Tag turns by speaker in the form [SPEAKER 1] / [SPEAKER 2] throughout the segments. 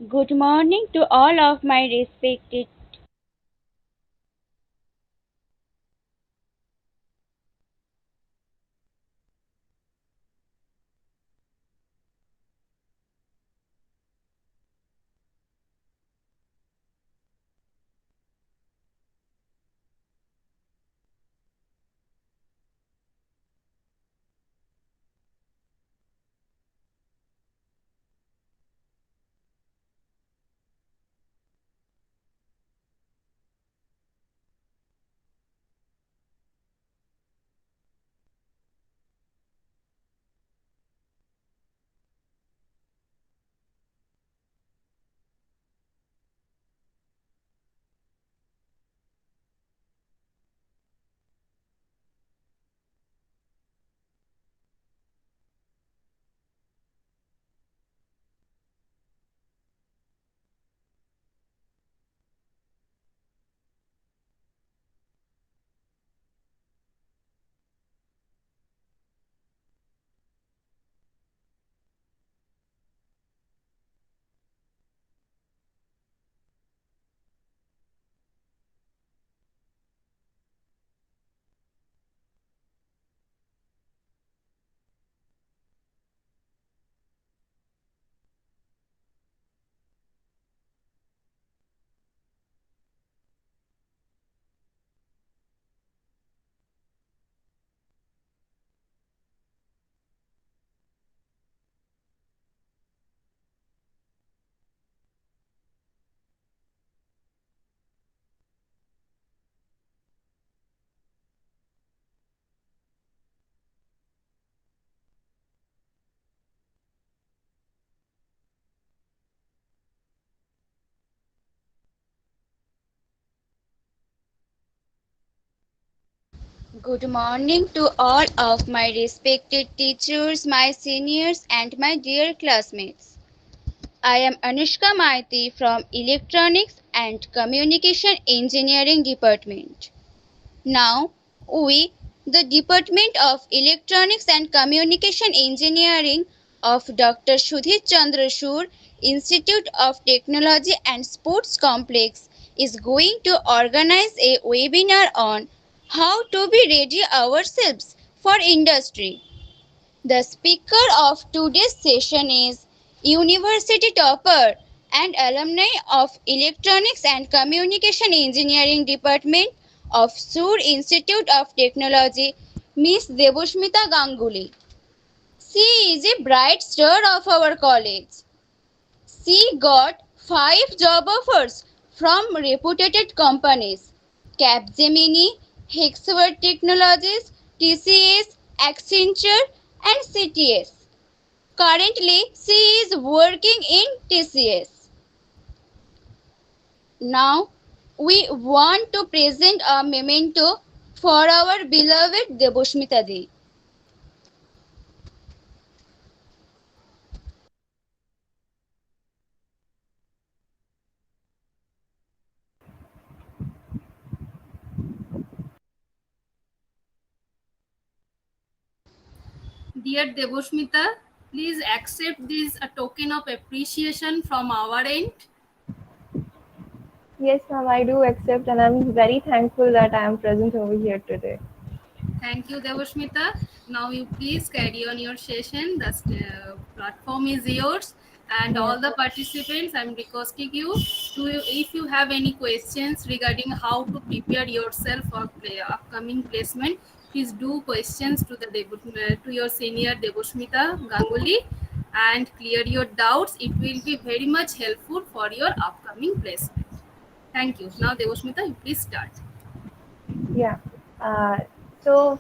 [SPEAKER 1] Good morning to all of my respected. Good morning to all of my respected teachers, my seniors, and my dear classmates. I am Anushka Maiti from Electronics and Communication Engineering Department. Now, we, the Department of Electronics and Communication Engineering of Dr. Sudhir Chandra Sur Institute of Technology and Sports Complex, is going to organize a webinar on how to be ready ourselves for industry. The speaker of today's session is university topper and alumni of Electronics and Communication Engineering Department of Sur Institute of Technology, Miss Debosmita Ganguli. She is a bright star of our college. She got 5 job offers from reputed companies: Capgemini, Hexaware Technologies, TCS, Accenture, and CTS. Currently, she is working in TCS. Now, we want to present a memento for our beloved Debosmita Di.
[SPEAKER 2] Dear Debosmita, please accept this a token of appreciation from our end.
[SPEAKER 3] Yes, ma'am, I do accept, and I'm very thankful that I am present over here today.
[SPEAKER 2] Thank you, Debosmita. Now you please carry on your session. The platform is yours. And
[SPEAKER 3] Yeah.
[SPEAKER 2] all the participants, I'm requesting you to, if you have any questions regarding how to prepare yourself for upcoming placement, please do questions to to your senior Debosmita Ganguli and clear your doubts. It will be very much helpful for your upcoming placement. Thank you. Now, Debosmita, you please start.
[SPEAKER 3] Yeah. Uh, so,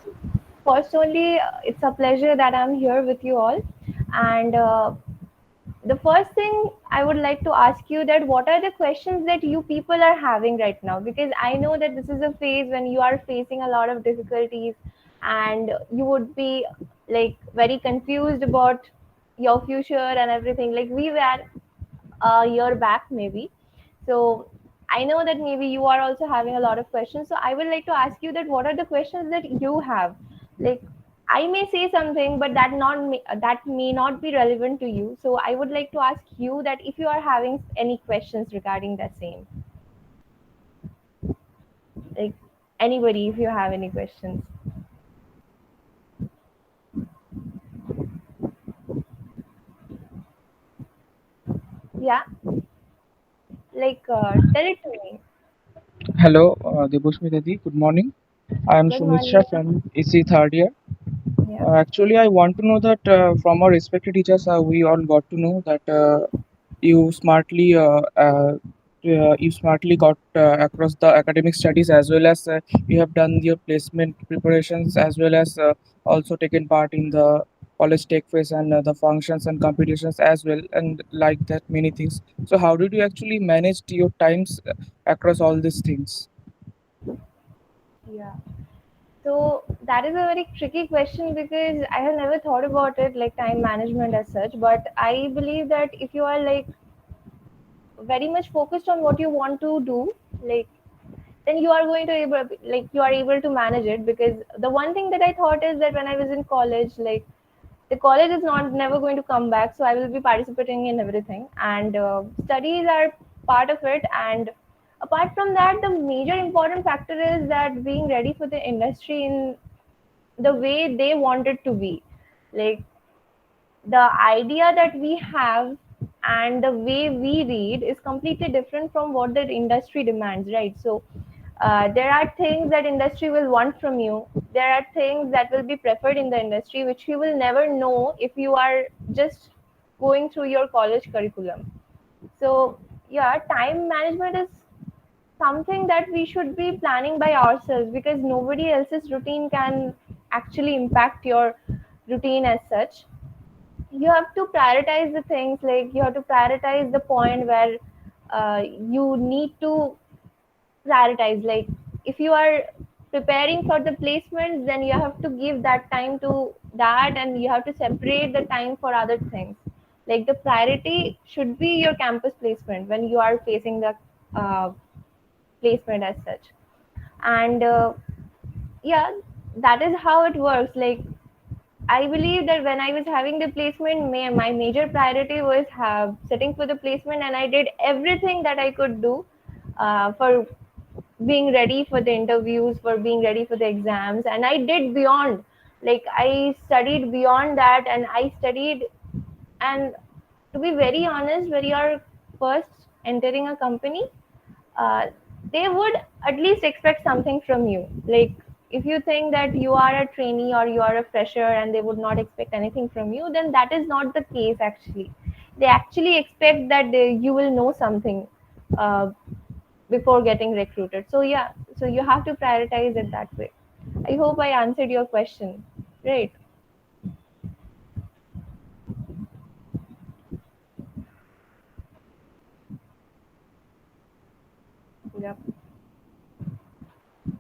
[SPEAKER 3] first, only, it's a pleasure that I'm here with you all. And the first thing I would like to ask you that what are the questions that you people are having right now? Because I know that this is a phase when you are facing a lot of difficulties and you would be like very confused about your future and everything. Like we were a year back, maybe. So I know that maybe you are also having a lot of questions. So I would like to ask you that what are the questions that you have? Like I may say something, but that may not be relevant to you. So I would like to ask you that if you are having any questions regarding that same, like anybody, if you have any questions, yeah, tell it to me.
[SPEAKER 4] Hello, Debosmita di. Good morning. I am
[SPEAKER 3] Good
[SPEAKER 4] Sumit Shah
[SPEAKER 3] morning.
[SPEAKER 4] from EC third year.
[SPEAKER 3] Yeah.
[SPEAKER 4] Actually, I want to know that from our respected teachers, we all got to know that you smartly you smartly got across the academic studies, as well as you have done your placement preparations, as well as also taken part in the college tech fest and the functions and competitions as well, and like that many things. So how did you actually manage your times across all these things?
[SPEAKER 3] Yeah. So that is a very tricky question because I have never thought about it like time management as such. But I believe that if you are like very much focused on what you want to do, like then you are going to able like you are able to manage it. Because the one thing that I thought is that when I was in college, like the college is not never going to come back, so I will be participating in everything, and studies are part of it. And apart from that, the major important factor is that being ready for the industry in the way they want it to be. Like the idea that we have and the way we read is completely different from what the industry demands, right? So there are things that industry will want from you. There are things that will be preferred in the industry which you will never know if you are just going through your college curriculum. So yeah, time management is something that we should be planning by ourselves, because nobody else's routine can actually impact your routine as such. You have to prioritize the things, like you have to prioritize the point where you need to prioritize. Like if you are preparing for the placements, then you have to give that time to that, and you have to separate the time for other things. Like the priority should be your campus placement when you are facing the uh, placement as such. And yeah, that is how it works. Like I believe that when I was having the placement, my major priority was sitting for the placement, and I did everything that I could do for being ready for the interviews, for being ready for the exams, and I did beyond. Like I studied beyond that, and I studied. And to be very honest, when you are first entering a company, uh, they would at least expect something from you. Like if you think that you are a trainee or you are a fresher and they would not expect anything from you, then that is not the case actually. They actually expect that you will know something uh, before getting recruited. So yeah, so you have to prioritize it that way. I hope I answered your question, right? Yep.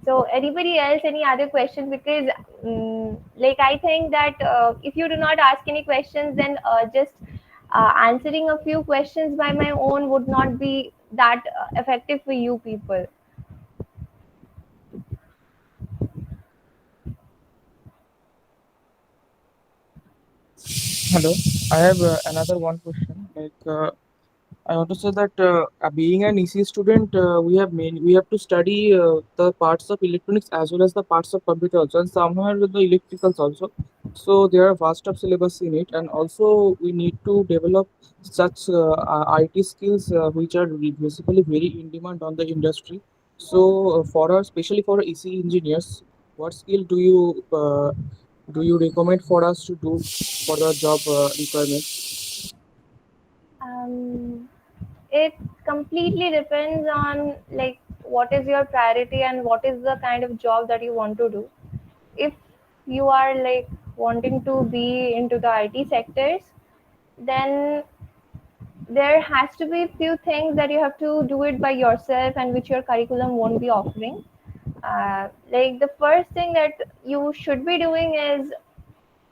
[SPEAKER 3] So anybody else, any other question? Because like I think that if you do not ask any questions, then just answering a few questions by my own would not be that effective for you people.
[SPEAKER 4] Hello, I have another one question. I want to say that being an EC student, we have to study the parts of electronics as well as the parts of computer also, and somewhere with the electricals also. So there are vast of syllabus in it, and also we need to develop such IT skills which are basically very in demand on the industry. So for us, especially for EC engineers, what skill do you recommend for us to do for the job requirement?
[SPEAKER 3] Um, it completely depends on like what is your priority and what is the kind of job that you want to do. If you are like wanting to be into the IT sectors, then there has to be few things that you have to do it by yourself and which your curriculum won't be offering. Like the first thing that you should be doing is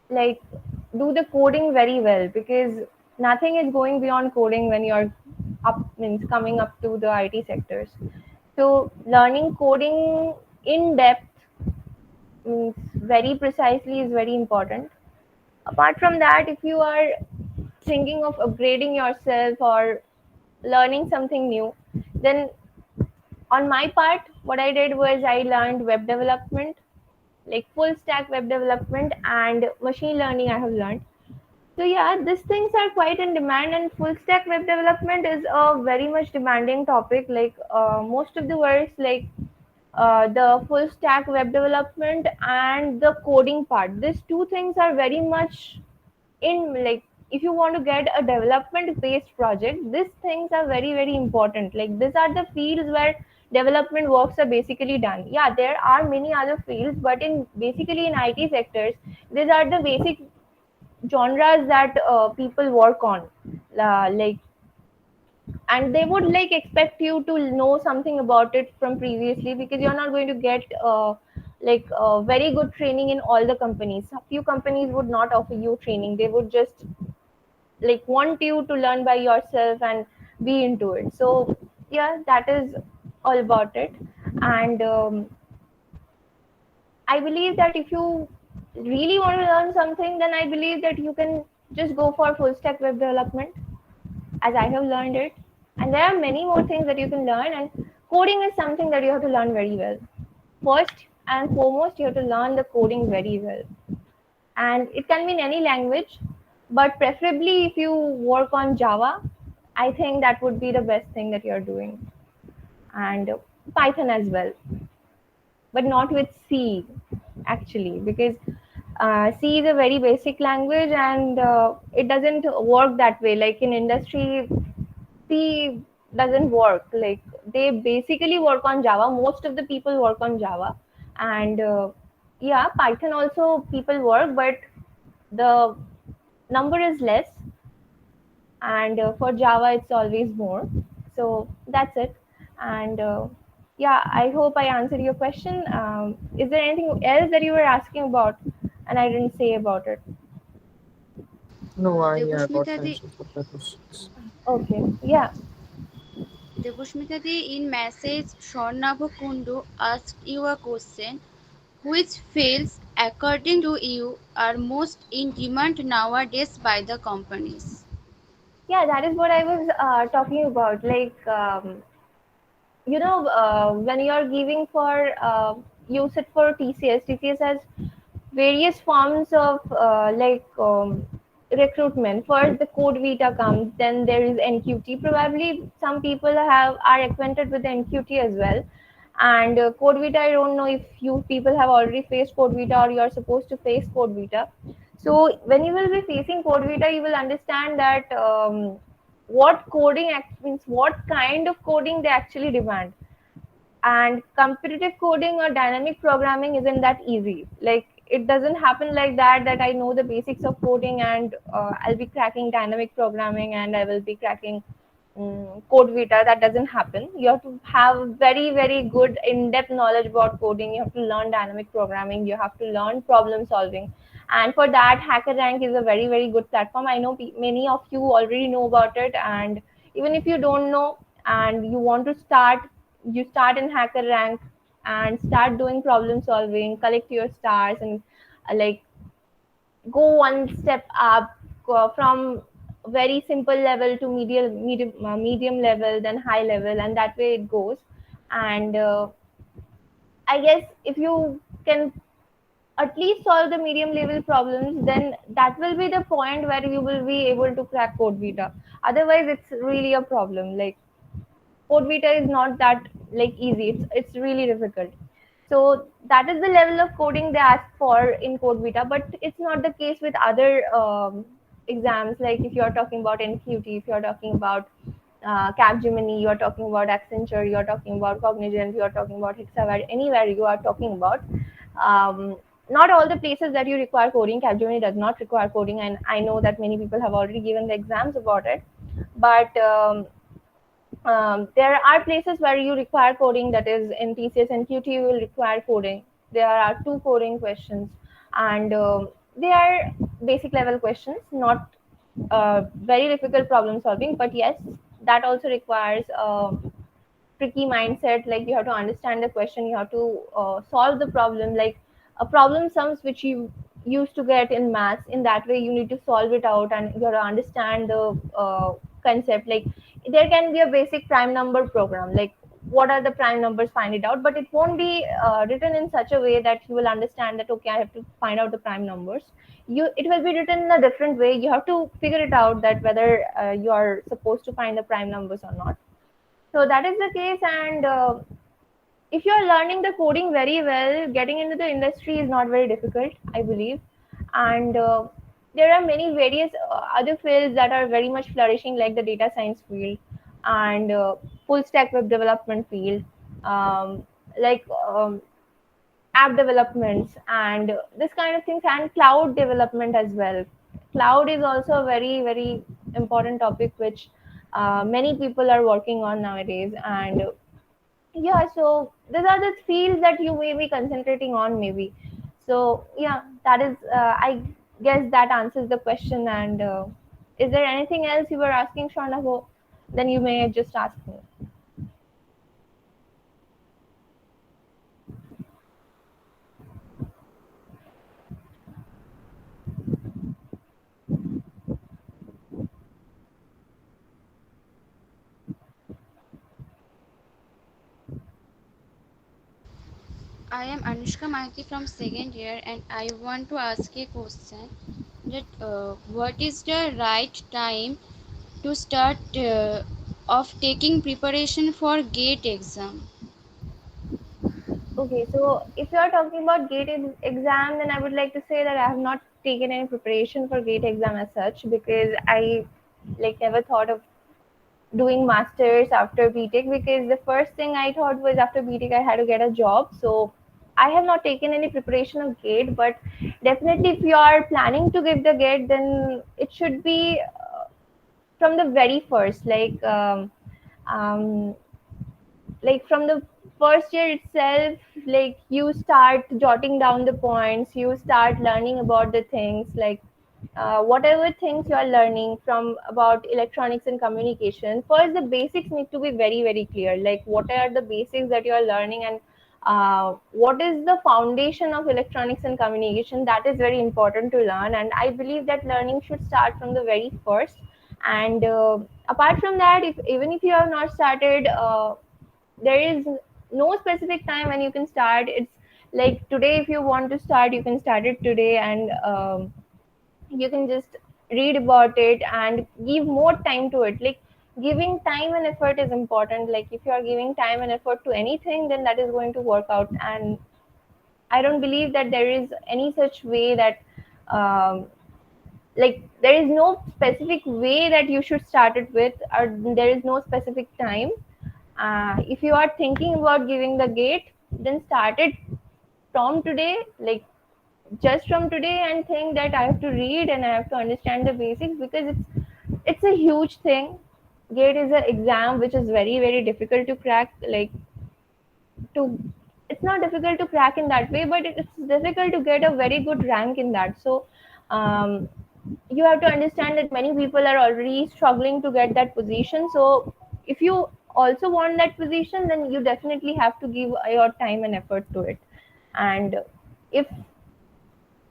[SPEAKER 3] like do the coding very well, because nothing is going beyond coding when you're up means coming up to the IT sectors. So learning coding in depth means very precisely is very important. Apart from that, if you are thinking of upgrading yourself or learning something new, then on my part, what I did was I learned web development, like full stack web development, and machine learning I have learned. So yeah, these things are quite in demand, and full stack web development is a very much demanding topic. Like most of the works, like the full stack web development and the coding part, these two things are very much in, like, if you want to get a development based project, these things are very very important. Like these are the fields where development works are basically done. Yeah, there are many other fields, but in basically in IT sectors, these are the basic genres that people work on. Like, and they would like expect you to know something about it from previously, because you're not going to get very good training in all the companies. A few companies would not offer you training, they would just like want you to learn by yourself and be into it. So yeah, that is all about it. And I believe that if you really want to learn something, then I believe that you can just go for full stack web development, as I have learned it. And there are many more things that you can learn, and coding is something that you have to learn very well. First and foremost, you have to learn the coding very well. And it can be in any language, but preferably if you work on Java, I think that would be the best thing that you're doing. And Python as well, but not with C actually, because C is a very basic language, and it doesn't work that way. Like in industry, C doesn't work. Like they basically work on Java. Most of the people work on Java, and yeah, Python also people work, but the number is less, and for Java it's always more. So that's it. And yeah, I hope I answered your question. Is there anything else that you were asking about and I didn't say about it?
[SPEAKER 4] No, I got
[SPEAKER 1] Debosmita
[SPEAKER 4] the
[SPEAKER 1] di,
[SPEAKER 4] answers of the questions.
[SPEAKER 3] Okay, yeah.
[SPEAKER 1] Debosmita di, in message, Swarnabha Kundu asked you a question. Which fields, according to you, are most in demand nowadays by the companies?
[SPEAKER 3] Yeah, that is what I was talking about. Like, when you're giving for use it for TCS has various forms of recruitment. First, the Code Vita comes, then there is NQT. Probably some people are acquainted with NQT as well. And Code Vita, I don't know if you people have already faced Code Vita or you are supposed to face Code Vita. So when you will be facing Code Vita, you will understand that what means, what kind of coding they actually demand. And competitive coding or dynamic programming isn't that easy. Like it doesn't happen like that I know the basics of coding and I'll be cracking dynamic programming and I will be cracking code vita. That doesn't happen. You have to have very very good in-depth knowledge about coding. You have to learn dynamic programming, you have to learn problem solving. And for that, hacker rank is a very very good platform. I know many of you already know about it. And even if you don't know and you want to start, you start in hacker rank and start doing problem solving, collect your stars, and like go one step up, from very simple level to medium level, then high level, and that way it goes. And I guess if you can at least solve the medium level problems, then that will be the point where you will be able to crack code vita. Otherwise it's really a problem. Like code vita is not that like easy, it's really difficult. So that is the level of coding they ask for in code vita, but it's not the case with other exams. Like if you're talking about NQT, if you're talking about Capgemini, you're talking about Accenture, you're talking about Cognizant, you're talking about Hexaware, anywhere you are talking about, not all the places that you require coding. Capgemini does not require coding, and I know that many people have already given the exams about it. But there are places where you require coding, that is in TCS and QT you will require coding. There are two coding questions, and they are basic level questions, not very difficult problem solving. But yes, that also requires tricky mindset. Like you have to understand the question, you have to solve the problem. Like problem sums which you used to get in maths. In that way you need to solve it out and you have to understand the concept. Like there can be a basic prime number program, like what are the prime numbers, find it out, but it won't be written in such a way that you will understand that okay, I have to find out the prime numbers. It will be written in a different way. You have to figure it out that whether you are supposed to find the prime numbers or not. So that is the case. And if you're learning the coding very well, getting into the industry is not very difficult, I believe. And there are many various other fields that are very much flourishing, like the data science field and full stack web development field, um, like app developments and this kind of things, and cloud development as well. Cloud is also a very very important topic which many people are working on nowadays. And yeah, so these are the fields that you may be concentrating on maybe. So yeah, that is I guess that answers the question. And is there anything else you were asking, Sharna? Then you may just ask me.
[SPEAKER 1] I am Anushka Maiki from second year, and I want to ask a question that what is the right time to start of taking preparation for GATE exam?
[SPEAKER 3] Okay, so if you are talking about exam, then I would like to say that I have not taken any preparation for gate exam as such, because I like never thought of doing masters after BTech, because the first thing I thought was after BTech I had to get a job. So I have not taken any preparation of gate. But definitely if you are planning to give the gate, then it should be from the very first, um, like from the first year itself. Like you start jotting down the points, you start learning about the things, like whatever things you are learning from about electronics and communication. First the basics need to be very very clear, like what are the basics that you are learning, and what is the foundation of electronics and communication. That is very important to learn, and I believe that learning should start from the very first. And apart from that, if even if you have not started, there is no specific time when you can start. It's like today, if you want to start, you can start it today. And you can just read about it and give more time to it. Like giving time and effort is important. Like if you are giving time and effort to anything, then that is going to work out. And I don't believe that there is any such way that um, like there is no specific way that you should start it with, or there is no specific time. If you are thinking about giving the gate, then start it from today, like just from today, and think that I have to read and I have to understand the basics, because it's a huge thing. Gate is an exam which is very very difficult to crack. Like to it's not difficult to crack in that way, but it's difficult to get a very good rank in that. So um, you have to understand that many people are already struggling to get that position. So if you also want that position, then you definitely have to give your time and effort to it. And if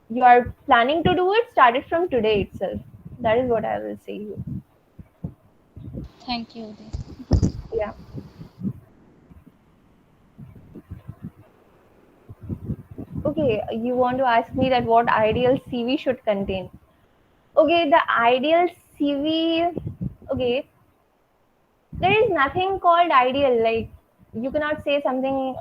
[SPEAKER 3] you are planning to do it, start it from today itself. That is what I will say you.
[SPEAKER 1] Thank you.
[SPEAKER 3] Yeah. Okay, you want to ask me that what ideal CV should contain. Okay, the ideal CV. Okay, there is nothing called ideal. Like you cannot say something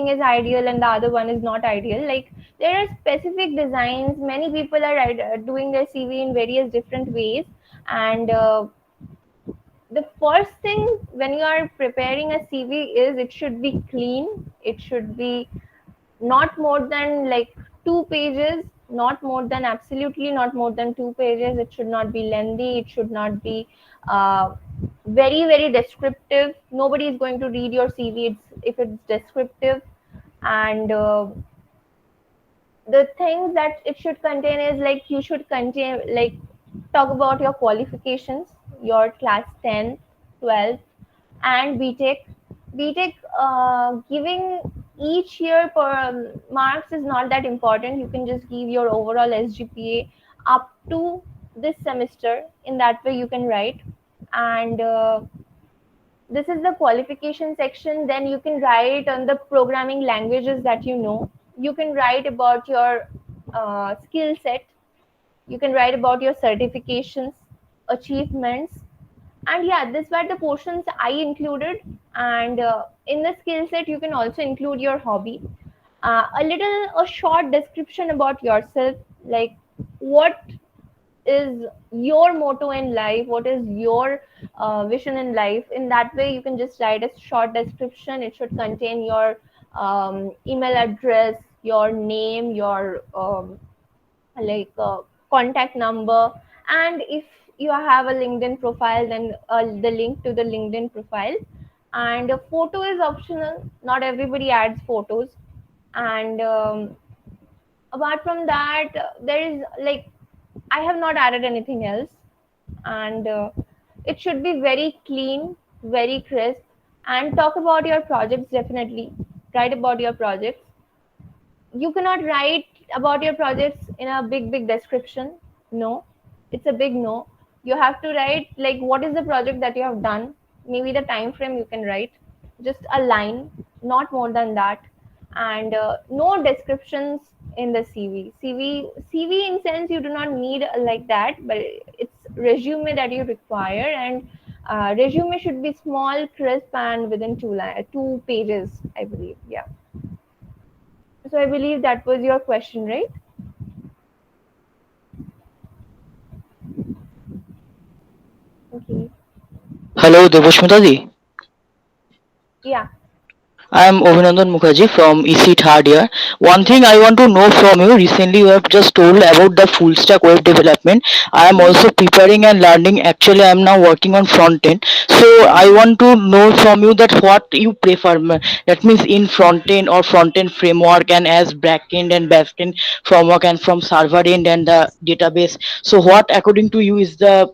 [SPEAKER 3] is ideal and the other one is not ideal. Like there are specific designs. Many people are doing their CV in various different ways. And the first thing when you are preparing a CV is it should be clean. It should be not more than like 2 pages, not more than, absolutely not more than 2 pages. It should not be lengthy, it should not be uh, very very descriptive. Nobody is going to read your CV if it's descriptive. And the things that it should contain is like you should contain, like talk about your qualifications, your class 10, 12, and BTech. BTech giving each year per marks is not that important. You can just give your overall SGPA up to this semester. In that way you can write. And this is the qualification section. Then you can write on the programming languages that you know. You can write about your skill set. You can write about your certifications, achievements. And yeah, these were the portions I included. And in the skill set you can also include your hobby, a short description about yourself, like what is your motto in life, what is your vision in life. In that way you can just write a short description. It should contain your email address, your name, your like contact number. And if you have a LinkedIn profile, then the link to the LinkedIn profile. And a photo is optional, not everybody adds photos. And apart from that, there is like, I have not added anything else. And it should be very clean, very crisp. And talk about your projects, definitely write about your projects. You cannot write about your projects in a big description. No, it's a big no. You have to write like what is the project that you have done, maybe the time frame. You can write just a line, not more than that. And no descriptions in the CV in sense you do not need like that, but it's resume that you require. And resume should be small, crisp, and within 2 pages, I believe. Yeah. So I believe that was your question, right? Okay.
[SPEAKER 5] Hello, Debosmita ji.
[SPEAKER 3] Yeah.
[SPEAKER 5] I am Abhinandan Mukherjee from EC third year. One
[SPEAKER 3] Yeah.
[SPEAKER 5] thing I want to know from you, recently you have just told about the full stack web development. I am
[SPEAKER 3] Mm-hmm.
[SPEAKER 5] also preparing and learning. Actually, I am now working on front end. So I
[SPEAKER 3] Mm-hmm.
[SPEAKER 5] want to know from you that what you prefer. That means in front end or front end framework, and as back end and back end framework, and from server end and the database. So what according to you is the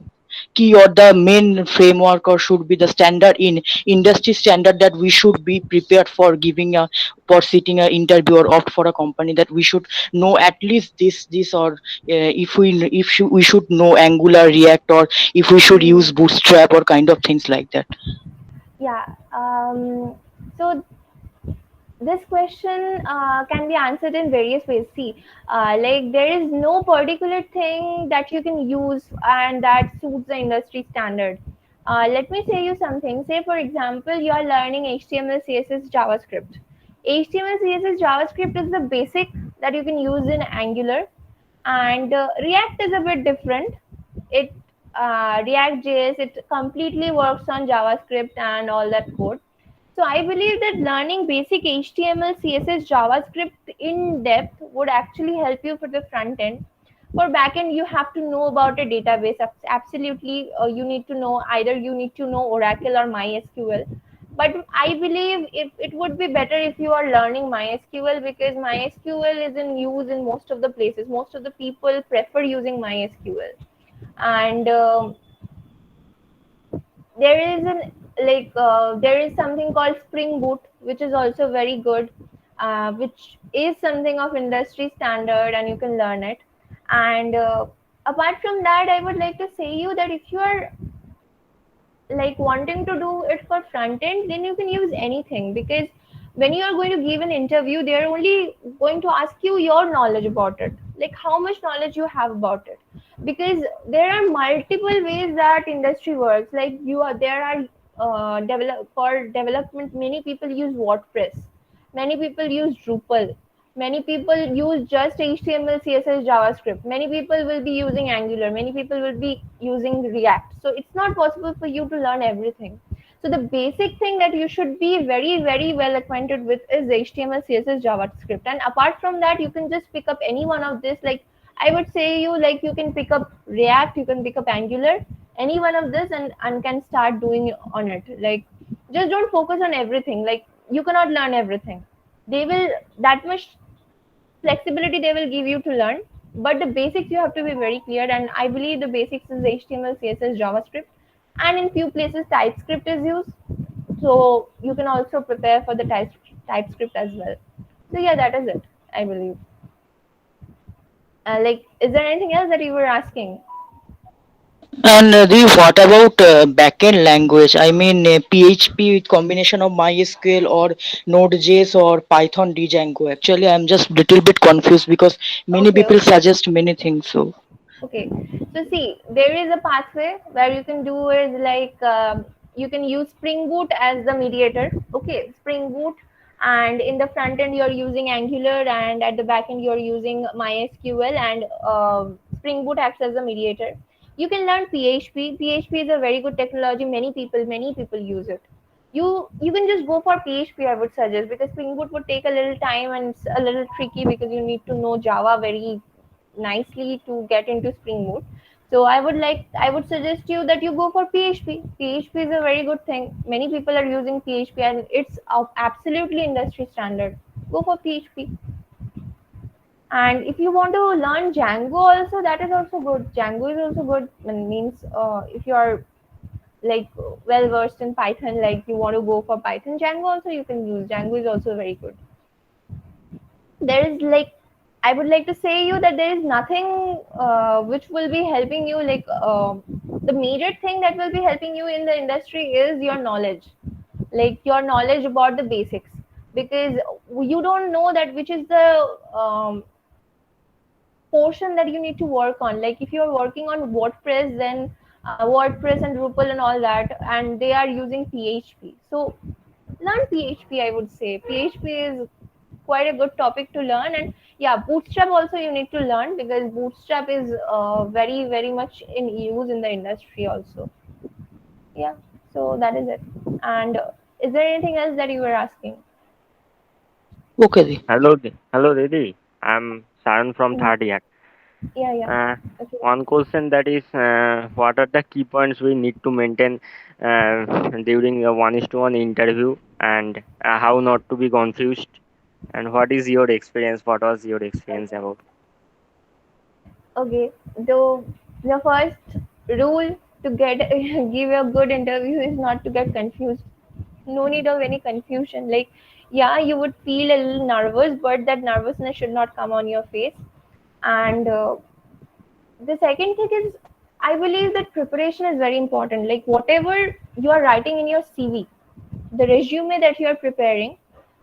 [SPEAKER 5] key or the main framework or should be the standard in industry standard that we should be prepared for giving a for sitting a interview or opt for a company, that we should know at least this or we should know Angular, React, or if we should use
[SPEAKER 3] Mm-hmm.
[SPEAKER 5] Bootstrap or kind of things like that.
[SPEAKER 3] Yeah. So this question can be answered in various ways. See, like there is no particular thing that you can use and that suits the industry standard. Let me say you something. Say, for example, you are learning HTML, CSS, JavaScript. HTML, CSS, JavaScript is the basic that you can use in Angular. And React is a bit different. It React JS, it completely works on JavaScript and all that code. So I believe that learning basic HTML, CSS, JavaScript in depth would actually help you for the front end. For backend, you have to know about a database. Absolutely, you need to know, either you need to know Oracle or MySQL. But I believe if it would be better if you are learning MySQL, because MySQL is in use in most of the places. Most of the people prefer using MySQL. And there is an there is something called Spring Boot, which is also very good, which is something of industry standard, and you can learn it. And apart from that, I would like to say you that if you are like wanting to do it for front end, then you can use anything, because when you are going to give an interview, they are only going to ask you your knowledge about it, like how much knowledge you have about it. Because there are multiple ways that industry works. Like you are there are for development, many people use WordPress, many people use Drupal, many people use just HTML, CSS, JavaScript, many people will be using Angular, many people will be using React. So it's not possible for you to learn everything. So the basic thing that you should be very well acquainted with is HTML, CSS, JavaScript. And apart from that, you can just pick up any one of this. Like I would say you, like you can pick up React, you can pick up Angular, any one of this, and can start doing on it. Like just don't focus on everything. Like you cannot learn everything. They will, that much flexibility they will give you to learn, but the basics you have to be very clear. And I believe the basics is HTML, CSS, JavaScript, and in few places TypeScript is used. So you can also prepare for the TypeScript as well. So yeah, that is it, I believe. Like, is there anything else that you were asking?
[SPEAKER 5] And what about backend language? I mean, PHP with combination of MySQL or Node.js or Python Django. Actually, I'm just little bit confused because many
[SPEAKER 3] Okay,
[SPEAKER 5] people
[SPEAKER 3] okay.
[SPEAKER 5] suggest many things. So,
[SPEAKER 3] Okay, so see, there is a pathway where you can do is like you can use Spring Boot as the mediator. Okay, Spring Boot, and in the front end you're using Angular, and at the back end you're using MySQL, and Spring Boot acts as a mediator. You can learn PHP. PHP is a very good technology. Many people use it. You can just go for PHP. I would suggest, because Spring Boot would take a little time and it's a little tricky because you need to know Java very nicely to get into Spring Boot. So I would suggest you that you go for PHP. PHP is a very good thing. Many people are using PHP and it's absolutely industry standard. Go for PHP. And if you want to learn Django also, that is also good. Django is also good. Means if you are like well versed in Python, like you want to go for Python, Django also you can use. Django is also very good. There is like, I would like to say you that there is nothing which will be helping you like the major thing that will be helping you in the industry is your knowledge, like your knowledge about the basics, because you don't know that which is the portion that you need to work on. Like if you're working on WordPress, then WordPress and Drupal and all that, and they are using PHP, so learn PHP. I would say PHP is quite a good topic to learn. And yeah, Bootstrap also you need to learn, because Bootstrap is very much in use in the industry also. Yeah, so that is it. And is there anything else that you were asking?
[SPEAKER 5] okay.
[SPEAKER 6] Hello, Didi. I'm Saran from
[SPEAKER 3] Mhm.
[SPEAKER 6] Third Yak.
[SPEAKER 3] Yeah.
[SPEAKER 6] Uh,
[SPEAKER 3] Okay.
[SPEAKER 6] One question, that is, what are the key points we need to maintain during a one-to-one interview, and how not to be confused? And what is your experience? What was your experience about?
[SPEAKER 3] Okay. The first rule to get give a good interview is not to get confused. No need of any confusion. Like, yeah, you would feel a little nervous, but that nervousness should not come on your face. And the second thing is, I believe that preparation is very important. Like whatever you are writing in your CV, the resume that you are preparing,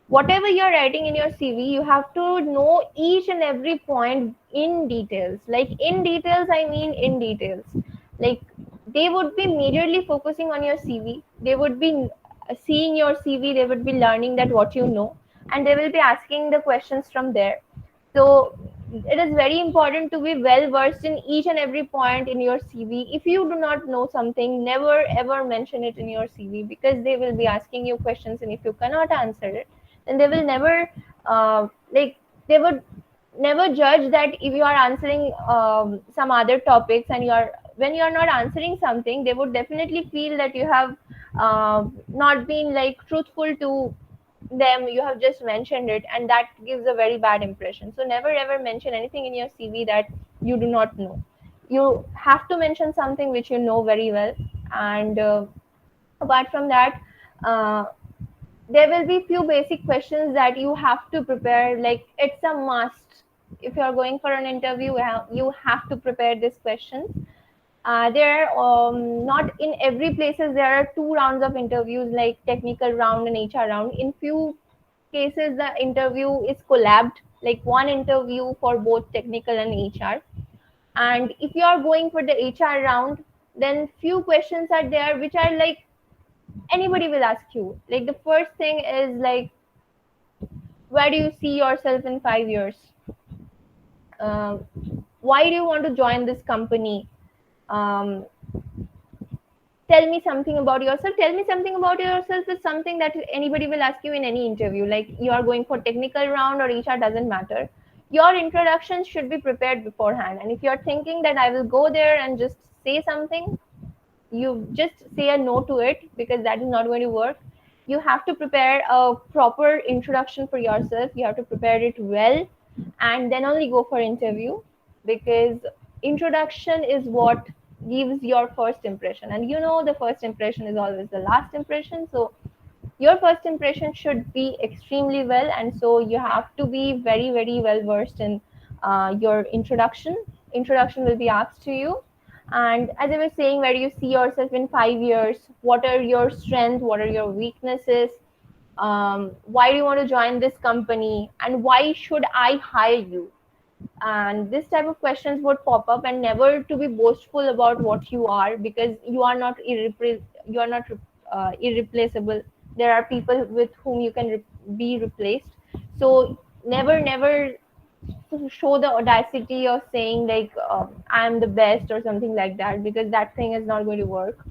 [SPEAKER 3] whatever you're writing in your CV, you have to know each and every point in details. Like in details, I mean in details. Like they would be majorly focusing on your CV. They would be seeing your CV. They would be learning that what you know, and they will be asking the questions from there. So it is very important to be well versed in each and every point in your CV. If you do not know something, never ever mention it in your CV, because they will be asking you questions, and if you cannot answer it, then they will never like they would never judge that if you are answering some other topics, and you are when you are not answering something, they would definitely feel that you have not been like truthful to them. You have just mentioned it, and that gives a very bad impression. So never ever mention anything in your CV that you do not know. You have to mention something which you know very well. And apart from that, uh, there will be few basic questions that you have to prepare. Like it's a must. If you are going for an interview, you have to prepare these questions. There not in every places there are two rounds of interviews, like technical round and HR round. In few cases the interview is collabed, like one interview for both technical and HR. And if you are going for the HR round, then few questions are there which are like anybody will ask you. Like the first thing is like, where do you see yourself in 5 years? um, why do you want to join this company? um, Tell me something about yourself. Tell me something about yourself is something that anybody will ask you in any interview. Like you are going for technical round or HR, doesn't matter. Your introduction should be prepared beforehand. And if you're thinking that I will go there and just say something, you just say a no to it, because that is not going to work. You have to prepare a proper introduction for yourself. You have to prepare it well, and then only go for interview, because introduction is what gives your first impression, and the first impression is always the last impression. So your first impression should be extremely well, and so you have to be very very well versed in your introduction will be asked to you. And as I was saying, where do you see yourself in 5 years, what are your strengths, what are your weaknesses, why do you want to join this company, and why should I hire you. And this type of questions would pop up, and never to be boastful about what you are, because you are not you are not irreplaceable. There are people with whom you can be replaced. So never show the audacity of saying like I'm the best or something like that, because that thing is not going to work.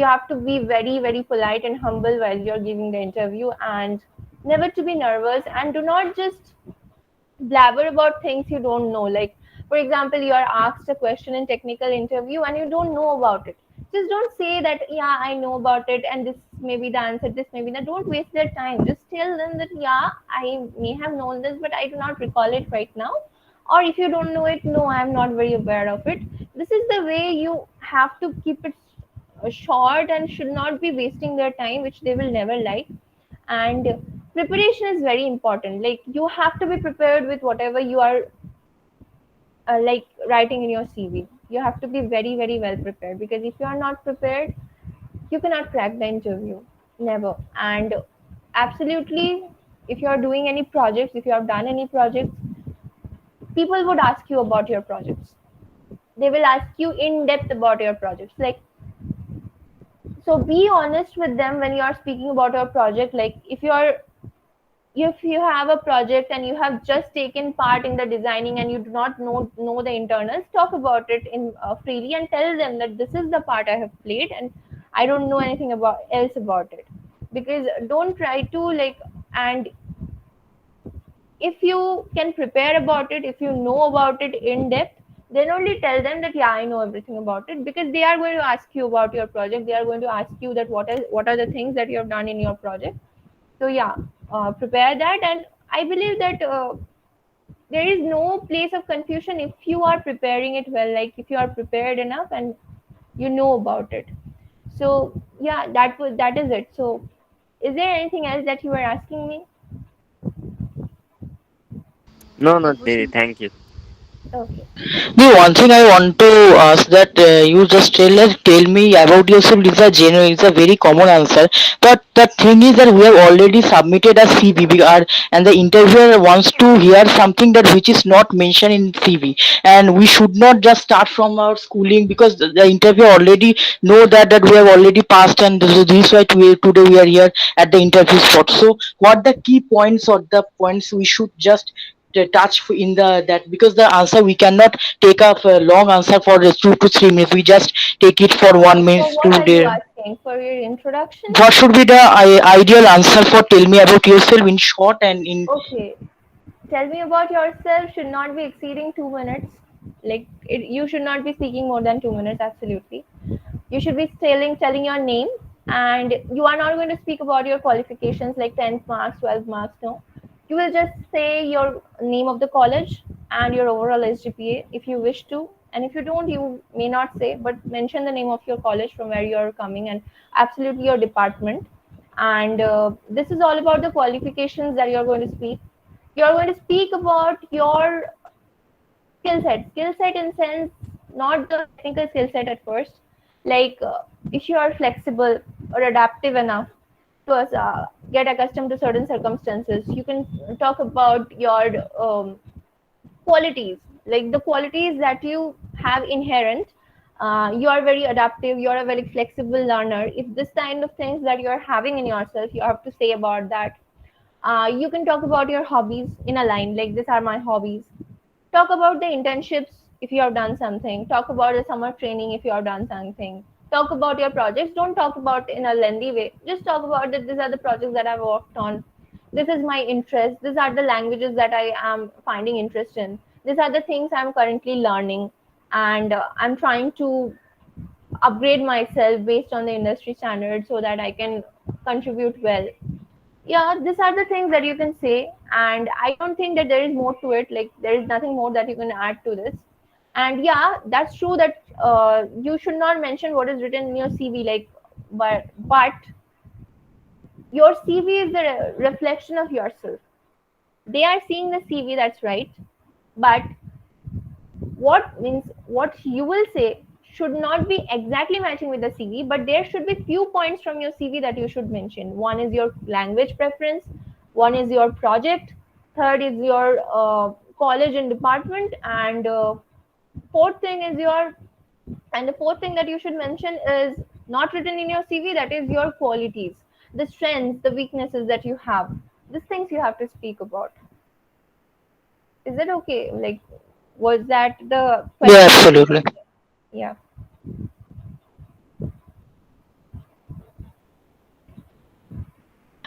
[SPEAKER 3] You have to be very very polite and humble while you're giving the interview, and never to be nervous, and do not just blabber about things you don't know. Like, for example, you are asked a question in technical interview and you don't know about it. Just don't say that, yeah, I know about it and this may be the answer, this may be that. Don't waste their time. Just tell them that, yeah, I may have known this, but I do not recall it right now. Or if you don't know it, no, I'm not very aware of it. This is the way you have to keep it short, and should not be wasting their time, which they will never like. And preparation is very important. Like, you have to be prepared with whatever you are like writing in your CV. You have to be very very well prepared, because if you are not prepared, you cannot crack the interview, never. And absolutely, if you are doing any projects, if you have done any projects, people would ask you about your projects. They will ask you in depth about your projects. Like, so be honest with them when you are speaking about your project. Like, if you have a project and you have just taken part in the designing and you do not know the internals, talk about it in freely, and tell them that this is the part I have played and I don't know anything about else about it. Because don't try to like, and if you can prepare about it, if you know about it in depth, then only tell them that, yeah, I know everything about it, because they are going to ask you about your project. They are going to ask you that what are the things that you have done in your project. So yeah, prepare that. And I believe that there is no place of confusion if you are preparing it well, like if you are prepared enough and you know about it. So yeah, that is it. So is there anything else that you were asking me?
[SPEAKER 6] No, not really.
[SPEAKER 2] Debosmita.
[SPEAKER 6] Thank you.
[SPEAKER 3] Okay.
[SPEAKER 5] The one thing I want to ask that you just tell me about yourself is a genuine, it's a very common answer. But the thing is that we have already submitted a CV and the interviewer wants to hear something that which is not mentioned in CV, and we should not just start from our schooling, because the interviewer already know that we have already passed, and this is why today we are here at the interview spot. So what the key points or the points we should just touch in the that, because the answer we cannot take up a long answer for 2 to 3 minutes. We just take it for
[SPEAKER 3] So
[SPEAKER 5] 1 minute
[SPEAKER 3] for what
[SPEAKER 5] to
[SPEAKER 3] are you
[SPEAKER 5] day.
[SPEAKER 3] asking? For your introduction?
[SPEAKER 5] What should be the ideal answer for tell me about yourself in short and in
[SPEAKER 3] Okay. Tell me about yourself should not be exceeding 2 minutes. Like, you should not be speaking more than 2 minutes. Absolutely. You should be telling your name, and you are not going to speak about your qualifications like 10th marks, 12 marks. No, you will just say your name of the college and your overall SGPA if you wish to. And if you don't, you may not say, but mention the name of your college from where you are coming, and absolutely your department. And this is all about the qualifications that you are going to speak. You are going to speak about your skill set in sense, not the technical skill set at first. Like, if you are flexible or adaptive enough to get accustomed to certain circumstances, you can talk about your qualities, like the qualities that you have inherent. You are very adaptive, you are a very flexible learner. If this kind of things that you are having in yourself, you have to say about that. You can talk about your hobbies in a line, like these are my hobbies. Talk about the internships if you have done something. Talk about the summer training if you have done something. Talk about your projects. Don't talk about in a lengthy way. Just talk about that these are the projects that I've worked on. This is my interest. These are the languages that I am finding interest in. These are the things I'm currently learning, and I'm trying to upgrade myself based on the industry standards so that I can contribute well. Yeah, these are the things that you can say, and I don't think that there is more to it. Like, there is nothing more that you can add to this. And yeah, that's true that you should not mention what is written in your CV. Like, but Your CV is the reflection of yourself. They are seeing the CV, that's right, but what you will say should not be exactly matching with the CV, but there should be few points from your CV that you should mention. One is your language preference, one is your project, third is your college and department, and fourth thing is your and the fourth thing that you should mention is not written in your CV, that is your qualities, the strengths, the weaknesses that you have. These things you have to speak about. Is it okay? Like, was that the
[SPEAKER 5] Yeah,
[SPEAKER 3] question?
[SPEAKER 5] absolutely.
[SPEAKER 3] Yeah.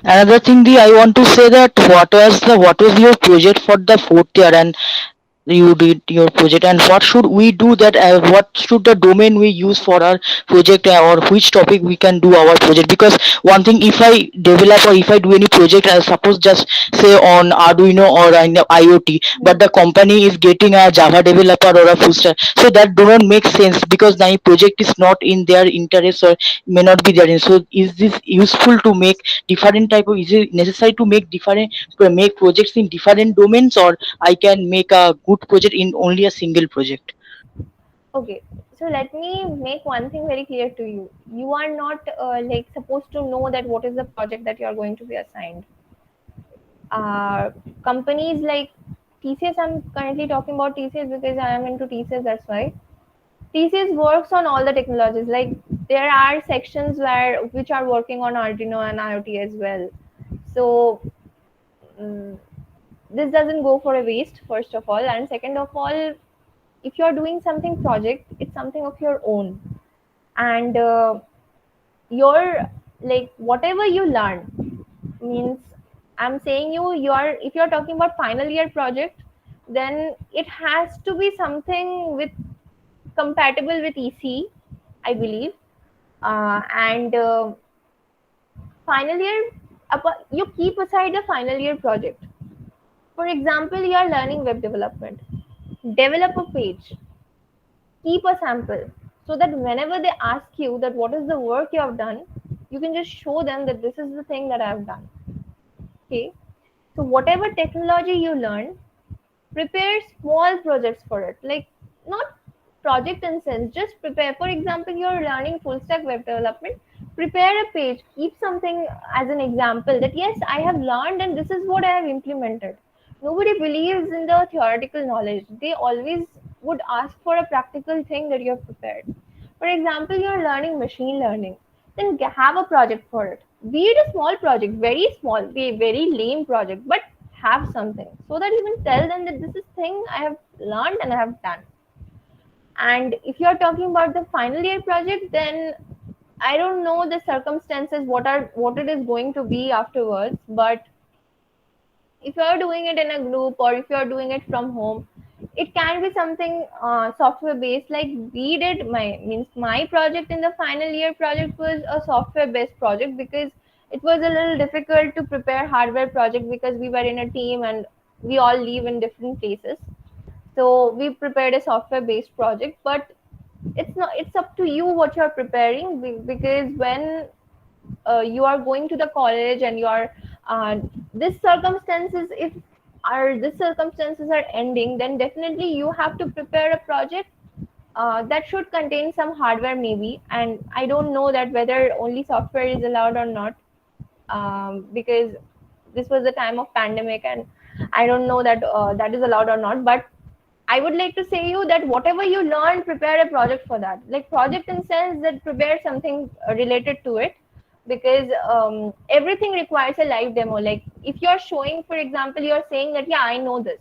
[SPEAKER 5] Another thing, I want to say that what was your project for the fourth year, and you did your project, and what should we do that, what should the domain we use for our project, or which topic we can do our project? Because one thing, if I develop or if I do any project, I suppose just say on Arduino or I know IoT, but the company is getting a Java developer or a full stack, so that do not make sense because the project is not in their interest or may not be there in. So is this useful to make different type of, is it necessary to make different, make projects in different domains, or I can make a good project in only a single project?
[SPEAKER 3] Okay, so let me make one thing very clear to you. You are not like supposed to know that what is the project that you are going to be assigned. Uh, Companies like TCS, I'm currently talking about TCS because I am into TCS, that's why. TCS works on all the technologies. Like there are sections where which are working on Arduino and IoT as well. So mm this doesn't go for a waste, first of all, and second of all, if you're doing something project, it's something of your own, and your like whatever you learn means, I'm saying you're if you're talking about final year project, then it has to be something with compatible with EC, I believe. And final year, you keep aside the final year project. For example, you are learning web development, develop a page, keep a sample, so that whenever they ask you that what is the work you have done, you can just show them that this is the thing that I have done. Okay, so whatever technology you learn, prepare small projects for it, like not project in sense, just prepare. For example, you're learning full stack web development, prepare a page, keep something as an example that yes, I have learned and this is what I have implemented. Nobody believes in the theoretical knowledge, they always would ask for a practical thing that you have prepared. For example, you're learning machine learning, then have a project for it. Be it a small project, very small, be a very lame project, but have something so that you can tell them that this is thing I have learned and I have done. And if you're talking about the final year project, then I don't know the circumstances, what it is going to be afterwards, but if you're doing it in a group or if you're doing it from home, it can be something software based. Like we did, my project in the final year project was a software based project because it was a little difficult to prepare hardware project because we were in a team and we all live in different places. So we prepared a software based project, but it's up to you what you're preparing, because when you are going to the college and you are uh, this circumstances, if are these circumstances are ending, then definitely you have to prepare a project that should contain some hardware maybe. And I don't know that whether only software is allowed or not, because this was the time of pandemic and I don't know that that is allowed or not. But I would like to say you that whatever you learn, prepare a project for that. Like project in sense that prepare something related to it, because everything requires a live demo. Like if you're showing, for example, you're saying that yeah, I know this,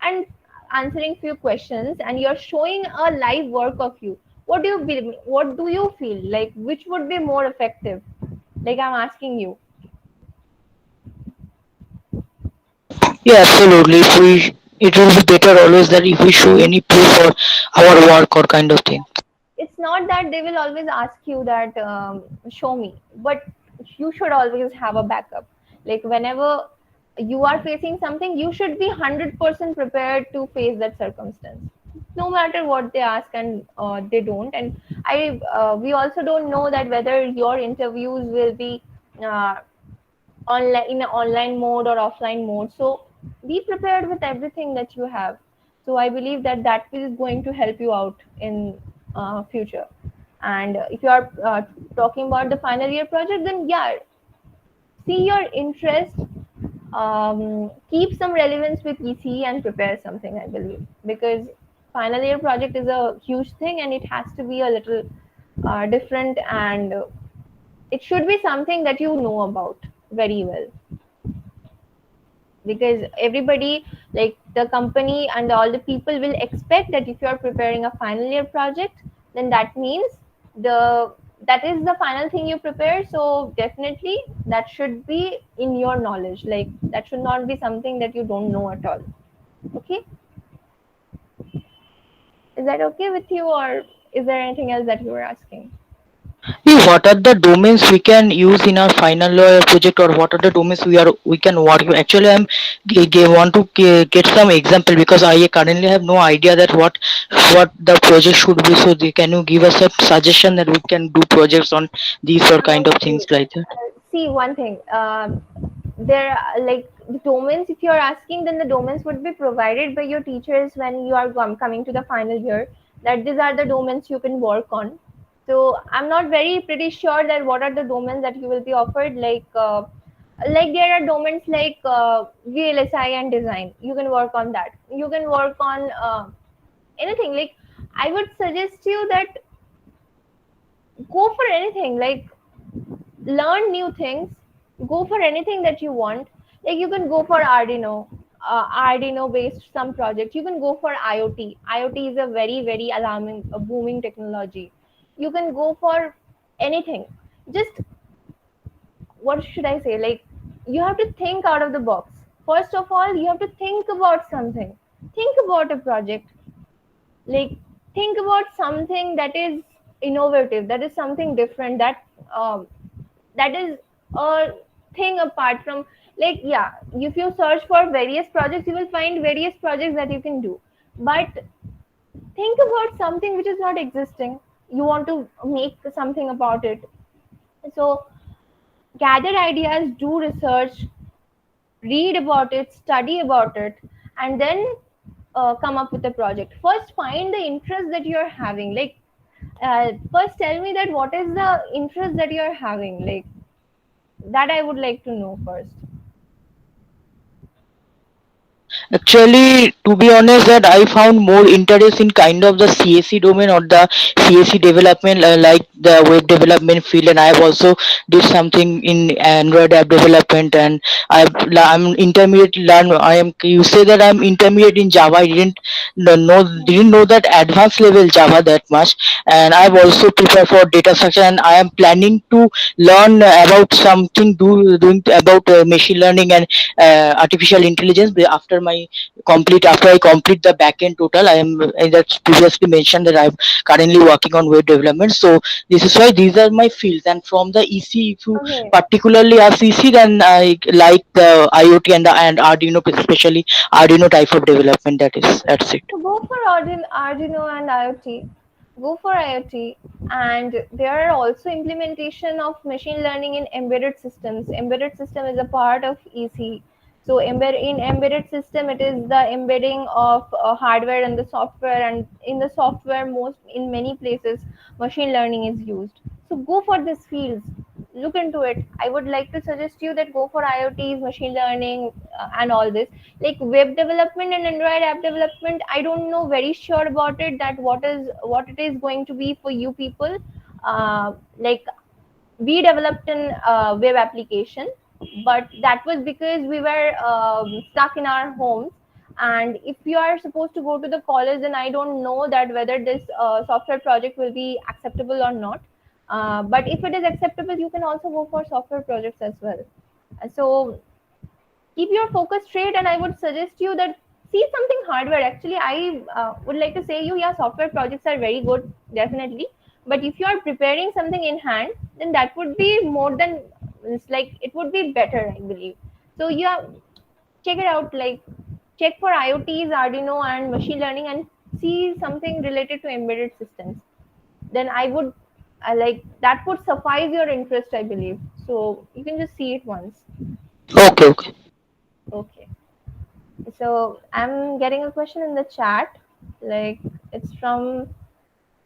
[SPEAKER 3] and answering few questions, and you're showing a live work of you. What do you feel like? Which would be more effective? Like I'm asking you.
[SPEAKER 5] Yeah, absolutely. If we, it will be better always that if we show any proof or our work or kind of thing.
[SPEAKER 3] It's not that they will always ask you that show me, but you should always have a backup. Like whenever you are facing something, you should be 100% prepared to face that circumstance, no matter what they ask. And they don't. And I we also don't know that whether your interviews will be uh, online in an online mode or offline mode. So be prepared with everything that you have. So I believe that that is going to help you out in future. And if you are talking about the final year project, then yeah, see your interest, keep some relevance with EC and prepare something, I believe, because final year project is a huge thing and it has to be a little different, and it should be something that you know about very well, because everybody, like the company and all the people, will expect that if you are preparing a final year project, then that means the that is the final thing you prepare. So definitely that should be in your knowledge, like that should not be something that you don't know at all. Okay, is that okay with you, or is there anything else that you were asking?
[SPEAKER 5] What are the domains we can use in our final year project, or what are the domains we can work with? Actually, want to get some example, because I currently have no idea that what the project should be. So can you give us a suggestion that we can do projects on these or kind of things
[SPEAKER 3] Okay.
[SPEAKER 5] like that?
[SPEAKER 3] See, one thing. There, like the domains. If you are asking, then the domains would be provided by your teachers when you are coming to the final year. That these are the domains you can work on. So I'm not very pretty sure that what are the domains that you will be offered. Like there are domains like VLSI and design. You can work on that. You can work on anything. Like I would suggest you that go for anything. Like learn new things, go for anything that you want. Like you can go for Arduino based some project. You can go for IoT is a very very alarming, a booming technology. You can go for anything. Just, what should I say, like you have to think out of the box. First of all, you have to think about something. Think about a project. Like think about something that is innovative, that is something different, um, that is a thing apart from, like, yeah, if you search for various projects, you will find various projects that you can do. But think about something which is not existing. You want to make something about it. So gather ideas, do research, read about it, study about it, and then come up with a project. First find the interest that you're having. Like first tell me that what is the interest that you're having, like that I would like to know first.
[SPEAKER 5] Actually, to be honest, that I found more interest in kind of the CSC domain or the CSC development, like the web development field, and I have also did something in Android app development, and I'm intermediate learn. I am. You say that I'm intermediate in Java. I didn't know that advanced level Java that much, and I've also prepared for data structure, and I am planning to learn about something doing about machine learning and artificial intelligence after I complete the backend total. I am that's previously mentioned that I'm currently working on web development. So this is why these are my fields. And from the EC, if you
[SPEAKER 3] Okay.
[SPEAKER 5] particularly ask EC, then I like the IoT and Arduino, especially Arduino type of development. That's it.
[SPEAKER 3] So go for Arduino and IoT. Go for IoT. And there are also implementation of machine learning in embedded systems. Embedded system is a part of EC. So in embedded system, it is the embedding of hardware and the software. And in the software, most in many places, machine learning is used. So go for these fields. Look into it. I would like to suggest you that go for IoTs, machine learning, and all this. Like web development and Android app development, I don't know very sure about it, that what it is going to be for you people. Like we developed an web application, but that was because we were stuck in our homes. And if you are supposed to go to the college, then I don't know that whether this software project will be acceptable or not. But if it is acceptable, you can also go for software projects as well. So keep your focus straight, and I would suggest you that see something hardware. Actually, I would like to say you, yeah, software projects are very good, definitely. But if you are preparing something in hand, then that would be more than, it's like it would be better, I believe. So yeah, check it out. Like check for IoTs, Arduino and machine learning, and see something related to embedded systems. Then I would, like that would suffice your interest, I believe. So you can just see it once.
[SPEAKER 5] Okay, okay.
[SPEAKER 3] Okay. So I'm getting a question in the chat. Like it's from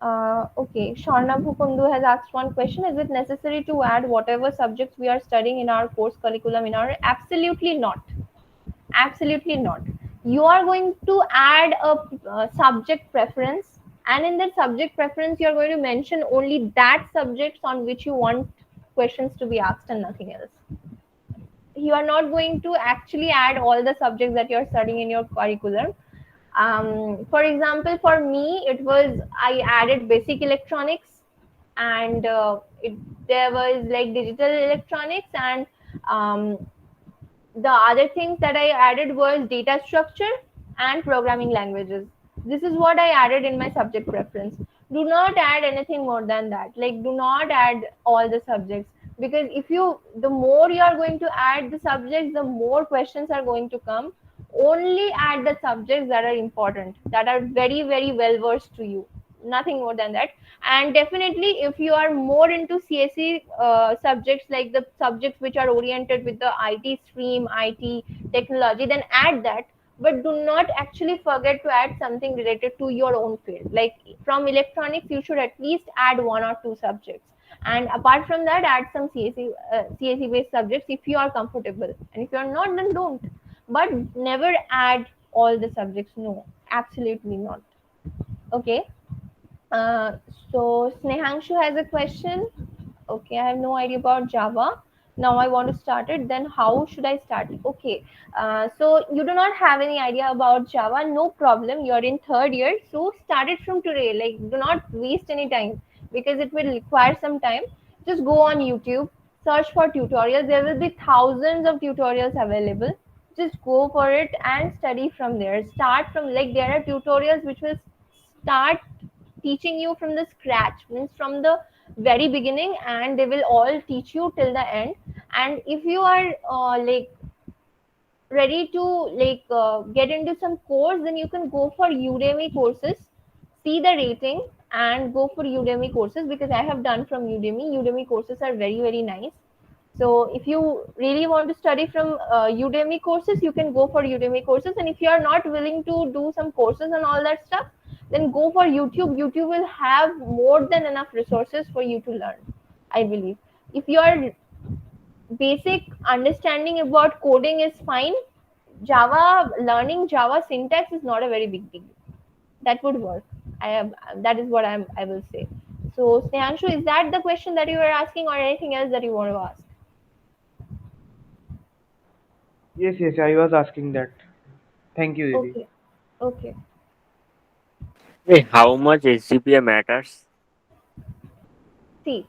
[SPEAKER 3] okay, Sharna Bhukundu has asked one question. Is it necessary to add whatever subjects we are studying in our course curriculum in our? Absolutely not. Absolutely not. You are going to add a subject preference, and in that subject preference, you are going to mention only that subjects on which you want questions to be asked and nothing else. You are not going to actually add all the subjects that you are studying in your curriculum. For example, for me, it was I added basic electronics, and there was like digital electronics, and um, the other things that I added was data structure and programming languages. This is what I added in my subject preference. Do not add anything more than that. Like, do not add all the subjects, because if you, the more you are going to add the subjects, the more questions are going to come. Only add the subjects that are important, that are very, very well versed to you. Nothing more than that. And definitely, if you are more into CSE subjects, like the subjects which are oriented with the IT stream, IT technology, then add that. But do not actually forget to add something related to your own field. Like from electronics, you should at least add one or two subjects. And apart from that, add some CSE based subjects if you are comfortable. And if you are not, then don't. But never add all the subjects. No, absolutely not. Okay. Uh, so Snehanshu has a question. Okay, I have no idea about Java. Now I want to start it. Then how should I start it? Okay, so you do not have any idea about Java. No problem. You're in third year, so start it from today. Like, do not waste any time because it will require some time. Just go on YouTube, search for tutorials. There will be thousands of tutorials available. Just go for it and study from there. Start from, like, there are tutorials which will start teaching you from the scratch, means from the very beginning, and they will all teach you till the end. And if you are like ready to like get into some course, then you can go for Udemy courses. See the rating and go for Udemy courses, because I have done from Udemy courses are very, very nice. So if you really want to study from Udemy courses, you can go for Udemy courses. And if you are not willing to do some courses and all that stuff, then go for YouTube. YouTube will have more than enough resources for you to learn, I believe. If your basic understanding about coding is fine, Java, learning Java syntax is not a very big deal. That would work. I am, that is what I will say. So Snehanshu, is that the question that you were asking, or anything else that you want to ask?
[SPEAKER 4] Yes, yes, I was asking that. Thank you, Didi.
[SPEAKER 3] Okay. Okay.
[SPEAKER 6] Hey, how much HGPA matters?
[SPEAKER 3] See,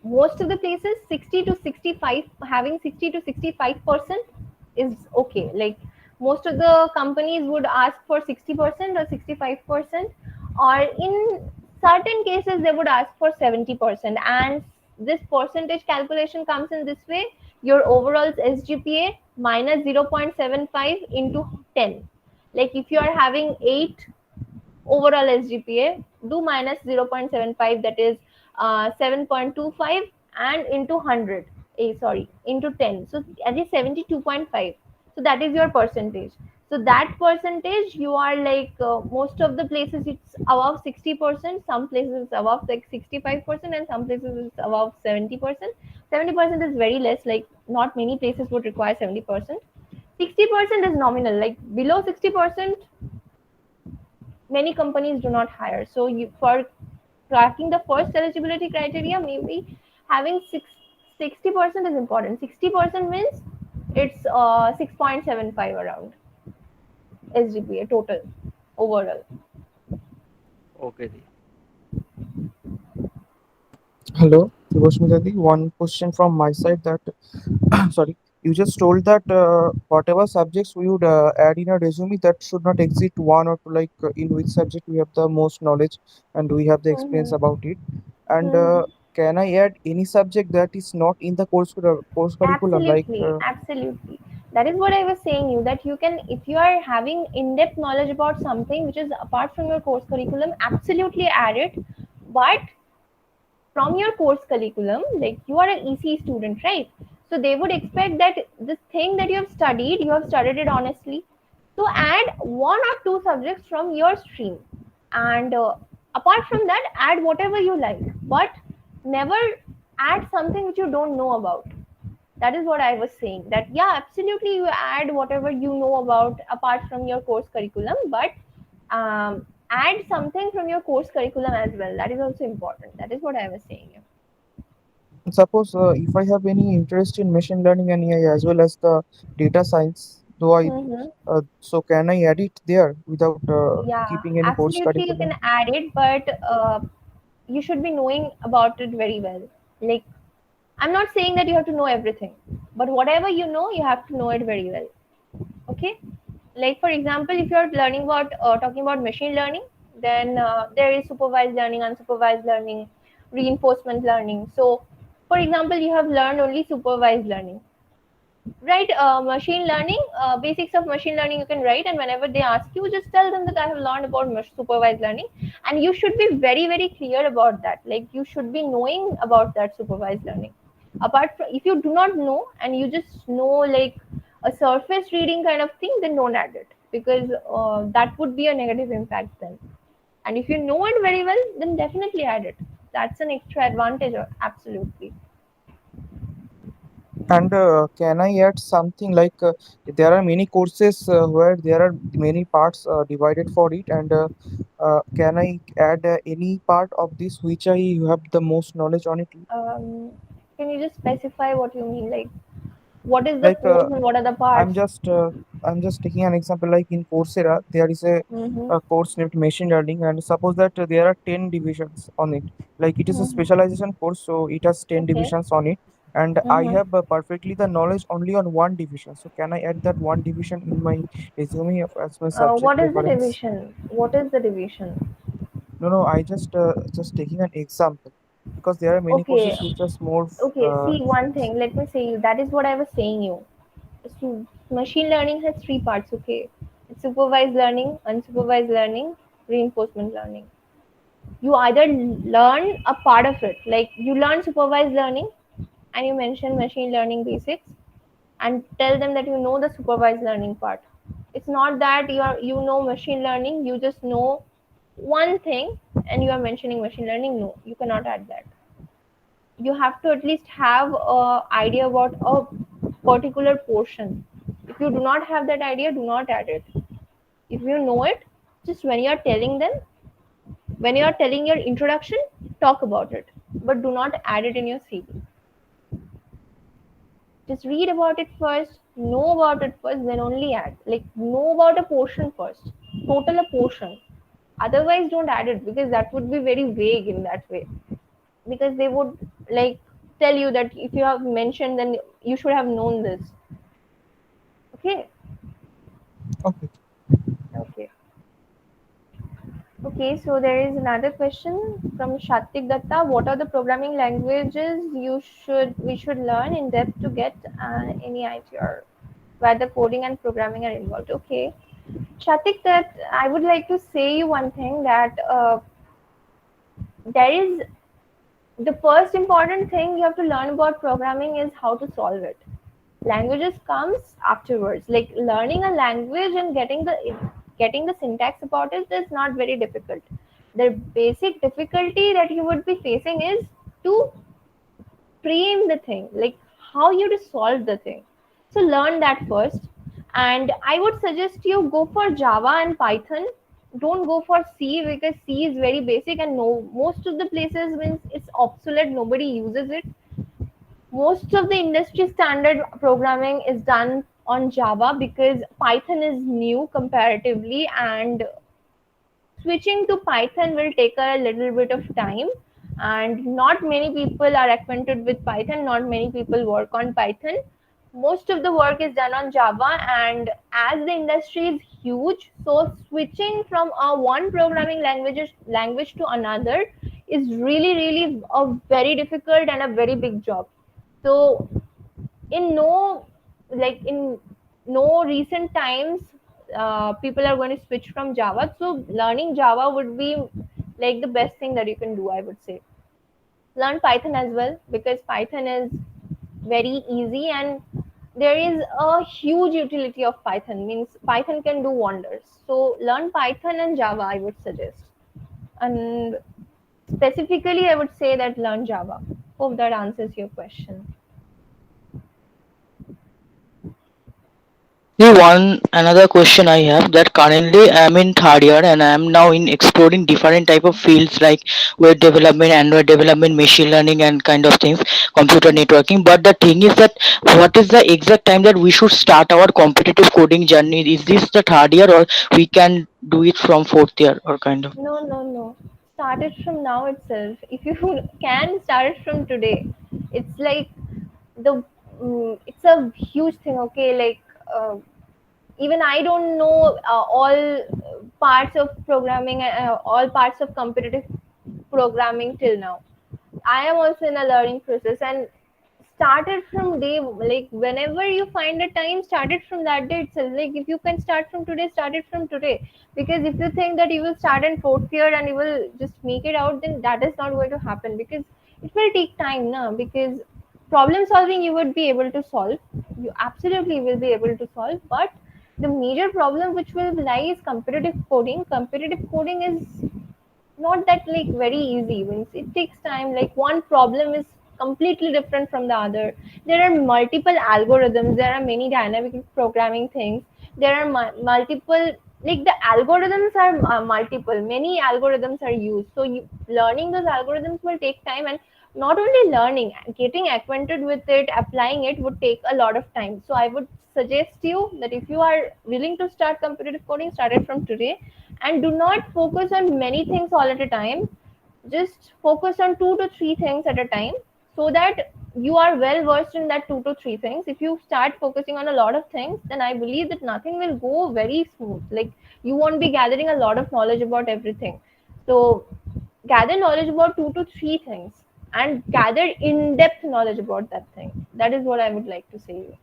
[SPEAKER 3] most of the places 60 to 65, having 60 to 65% is okay. Like most of the companies would ask for 60% or 65%, or in certain cases they would ask for 70%. And this percentage calculation comes in this way: your overall SGPA minus 0.75 into 10. Like if you are having 8 overall SGPA, do minus 0.75, that is 7.25, and into 100, sorry, into 10. So that is 72.5. So that is your percentage. So that percentage, you are like, most of the places it's above 60%, some places it's above like 65%, and some places it's above 70%. 70% is very less, like not many places would require 70%. 60% is nominal, like below 60%, many companies do not hire. So you, for cracking the first eligibility criteria, maybe having 60% is important. 60% means it's 6.75 around SGPA total overall.
[SPEAKER 6] Okay, Di.
[SPEAKER 4] Hello, Debosmita Di. One question from my side that sorry, you just told that whatever subjects we would add in a resume that should not exceed one or two, like in which subject we have the most knowledge and we have the experience
[SPEAKER 3] Mm-hmm.
[SPEAKER 4] about it. And
[SPEAKER 3] Mm-hmm.
[SPEAKER 4] can I add any subject that is not in the course curriculum, like
[SPEAKER 3] Absolutely, absolutely. That is what I was saying you, that you can, if you are having in-depth knowledge about something which is apart from your course curriculum, absolutely add it. But from your course curriculum, like you are an EC student, right? So they would expect that this thing that you have studied it honestly. So add one or two subjects from your stream, and apart from that, add whatever you like, but never add something which you don't know about. That is what I was saying. That yeah, absolutely, you add whatever you know about apart from your course curriculum, but add something from your course curriculum as well. That is also important. That is what I was saying.
[SPEAKER 4] Suppose if I have any interest in machine learning and AI as well as the data science, do I
[SPEAKER 3] Mm-hmm.
[SPEAKER 4] so can I add it there without
[SPEAKER 3] Yeah,
[SPEAKER 4] keeping any course
[SPEAKER 3] absolutely, you can
[SPEAKER 4] curriculum?
[SPEAKER 3] add it, but you should be knowing about it very well. Like, I'm not saying that you have to know everything, but whatever you know, you have to know it very well. Okay? Like, for example, if you're learning about talking about machine learning, then there is supervised learning, unsupervised learning, reinforcement learning. So, for example, you have learned only supervised learning, right? Machine learning, basics of machine learning you can write, and whenever they ask you, just tell them that I have learned about supervised learning, and you should be very very clear about that. Like, you should be knowing about that supervised learning. Apart from, if you do not know and you just know like a surface reading kind of thing, then don't add it, because that would be a negative impact then. And if you know it very well, then definitely add it. That's an extra advantage, absolutely.
[SPEAKER 4] And can I add something like there are many courses where there are many parts divided for it, and can I add any part of this which I have the most knowledge on it?
[SPEAKER 3] um, can you just specify what you mean? Like, what is the
[SPEAKER 4] Like
[SPEAKER 3] course and what are the
[SPEAKER 4] I'm
[SPEAKER 3] parts?
[SPEAKER 4] just uh, I'm just taking an example. Like in Coursera, there is
[SPEAKER 3] Mm-hmm.
[SPEAKER 4] a course named Machine Learning, and suppose that there are 10 divisions on it. Like it is a
[SPEAKER 3] Mm-hmm.
[SPEAKER 4] specialization course, so it has 10
[SPEAKER 3] Okay.
[SPEAKER 4] divisions on it, and I
[SPEAKER 3] Mm-hmm.
[SPEAKER 4] have perfectly the knowledge only on one division. So can I add that one division in my resume as my subject
[SPEAKER 3] What is the
[SPEAKER 4] reference?
[SPEAKER 3] division? What is the division?
[SPEAKER 4] No, no, I just taking an example because there are many
[SPEAKER 3] Okay.
[SPEAKER 4] courses which are more.
[SPEAKER 3] Okay. See, one thing. Let me say you. That is what I was saying you. So, machine learning has three parts. Okay. It's supervised learning, unsupervised learning, reinforcement learning. You either learn a part of it, like you learn supervised learning, and you mention machine learning basics, and tell them that you know the supervised learning part. It's not that you know machine learning, you just know one thing and you are mentioning machine learning. No, you cannot add that. You have to at least have a idea about a particular portion. If you do not have that idea, do not add it. If you know it, just when you are telling them, when you are telling your introduction, talk about it, but do not add it in your CV. Just read about it first, know about it first, then only add. Like, know about a portion first, total a portion. Otherwise, don't add it, because that would be very vague in that way. Because they would like tell you that if you have mentioned, then you should have known this. Okay.
[SPEAKER 4] Okay.
[SPEAKER 3] Okay. Okay, so there is another question from Shatik Datta. What are the programming languages we should learn in depth to get any idea where the coding and programming are involved? Okay, Shatik, that I would like to say you one thing, that there is the first important thing you have to learn about programming is how to solve it. Languages comes afterwards. Like, learning a language and getting the syntax about it is not very difficult. The basic difficulty that you would be facing is to frame the thing, like how you to solve the thing. So learn that first. And I would suggest you go for Java and Python. Don't go for C, because C is very basic, and no, most of the places means it's obsolete, nobody uses it. Most of the industry standard programming is done on Java, because Python is new comparatively, and switching to Python will take a little bit of time. And not many people are acquainted with Python, not many people work on Python. Most of the work is done on Java, and as the industry is huge, so switching from a one programming language to another is really really a very difficult and a very big job. So in no in no recent times, people are going to switch from Java. So learning Java would be like the best thing that you can do, I would say. Learn Python as well, because Python is very easy, and there is a huge utility of Python. Means Python can do wonders. So learn Python and Java, I would suggest. And specifically, I would say that learn Java. Hope that answers your question.
[SPEAKER 5] The one another question I have, that currently I am in third year and I am now in exploring different type of fields like web development, Android development, machine learning and kind of things, computer networking. But the thing is that what is the exact time that we should start our competitive coding journey? Is this the third year or we can do it from fourth year or kind of?
[SPEAKER 3] No, no, no. Start it from now itself. If you can start it from today, it's like the it's a huge thing. Okay, like even I don't know all parts of programming, all parts of competitive programming till now. I am also in a learning process, and started from day, like whenever you find a time, started from that day itself. Like if you can start from today, start it from today. Because if you think that you will start in fourth year and you will just make it out, then that is not going to happen, because it will take time now. Because problem solving you would be able to solve, you absolutely will be able to solve, but the major problem which will lie is competitive coding. Competitive coding is not that like very easy. Means it takes time. Like one problem is completely different from the other. There are multiple algorithms, there are many dynamic programming things, there are multiple, like the algorithms are multiple, many algorithms are used. So learning those algorithms will take time, and not only learning, getting acquainted with it, applying it would take a lot of time. So I would suggest you that if you are willing to start competitive coding, start it from today, and do not focus on many things all at a time. Just focus on two to three things at a time, so that you are well versed in that two to three things. If you start focusing on a lot of things, then I believe that nothing will go very smooth. Like you won't be gathering a lot of knowledge about everything. So gather knowledge about two to three things, and gather in-depth knowledge about that thing. That is what I would like to say.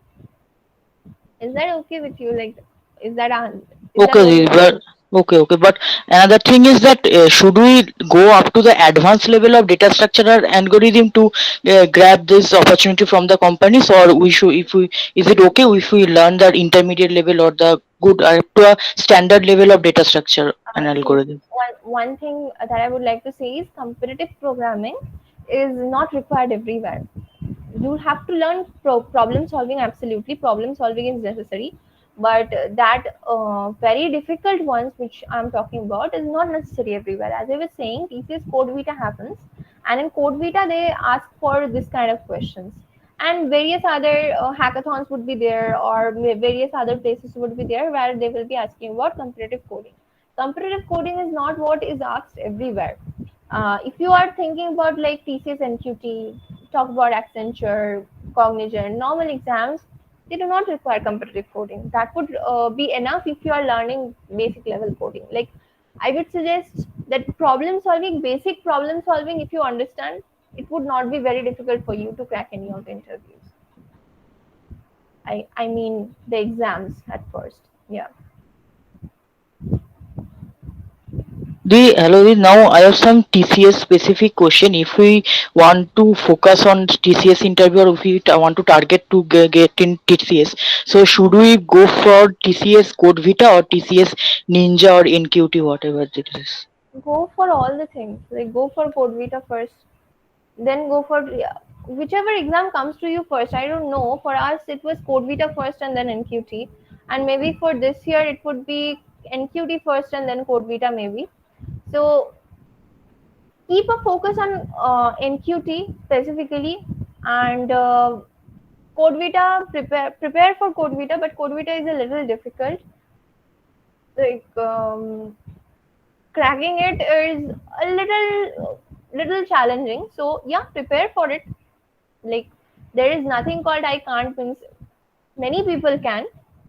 [SPEAKER 3] Is that okay with you? Like, is that is that
[SPEAKER 5] Okay,
[SPEAKER 3] going to
[SPEAKER 5] but okay. But another thing is that should we go up to the advanced level of data structure or algorithm to grab this opportunity from the companies, or we should, if we, is it okay if we learn the intermediate level or the good to a standard level of data structure and
[SPEAKER 3] see,
[SPEAKER 5] algorithm?
[SPEAKER 3] one thing that I would like to say is competitive programming is not required everywhere. You have to learn problem solving. Absolutely, problem solving is necessary, but that very difficult ones which I'm talking about is not necessary everywhere. As I was saying, TCS Code Vita happens, and in Code Vita they ask for this kind of questions, and various other hackathons would be there, or various other places would be there where they will be asking about competitive coding. Competitive coding is not what is asked everywhere. If you are thinking about like TCS NQT, talk about Accenture, Cognizant, normal exams, they do not require competitive coding. That would be enough if you are learning basic level coding. Like I would suggest that problem solving, basic problem solving, if you understand, it would not be very difficult for you to crack any of the interviews. I mean the exams at first. Yeah.
[SPEAKER 5] The hello, now I have some TCS specific question. If we want to focus on TCS interview, or if we want to target to get in TCS, so should we go for TCS Code Vita or TCS Ninja or NQT, whatever it is?
[SPEAKER 3] Go for all the things. Like go for Code Vita first, then go for, yeah, whichever exam comes to you first. I don't know, for us it was Code Vita first and then NQT, and maybe for this year it would be NQT first and then Code Vita maybe. So keep a focus on NQT specifically, and Code Vita, prepare for Code Vita, but Code Vita is a little difficult. Like cracking it is a little challenging. So yeah, prepare for it. Like there is nothing called I can't. Means many people can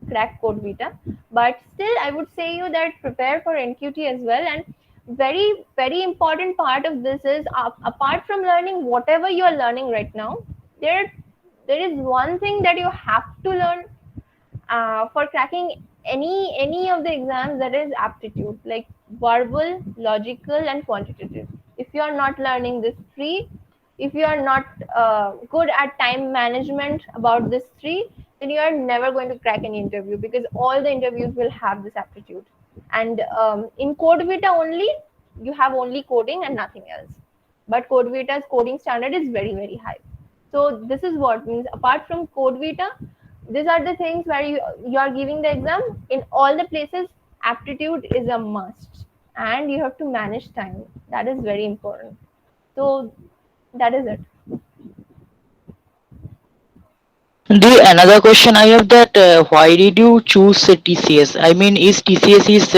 [SPEAKER 3] crack Code Vita, but still I would say you that prepare for NQT as well. And very important part of this is, apart from learning whatever you are learning right now, there there is one thing that you have to learn for cracking any of the exams, that is aptitude, like verbal, logical and quantitative. If you are not learning this three, If you are not good at time management about this three, then you are never going to crack an interview, because all the interviews will have this aptitude. And in code vita only, you have only coding and nothing else, but code vita's coding standard is very very high. So this is what means, apart from code vita, these are the things where you are giving the exam. In all the places, aptitude is a must, and you have to manage time. That is very important. So that is it.
[SPEAKER 5] Another question I have, that why did you choose TCS? I mean, is TCS is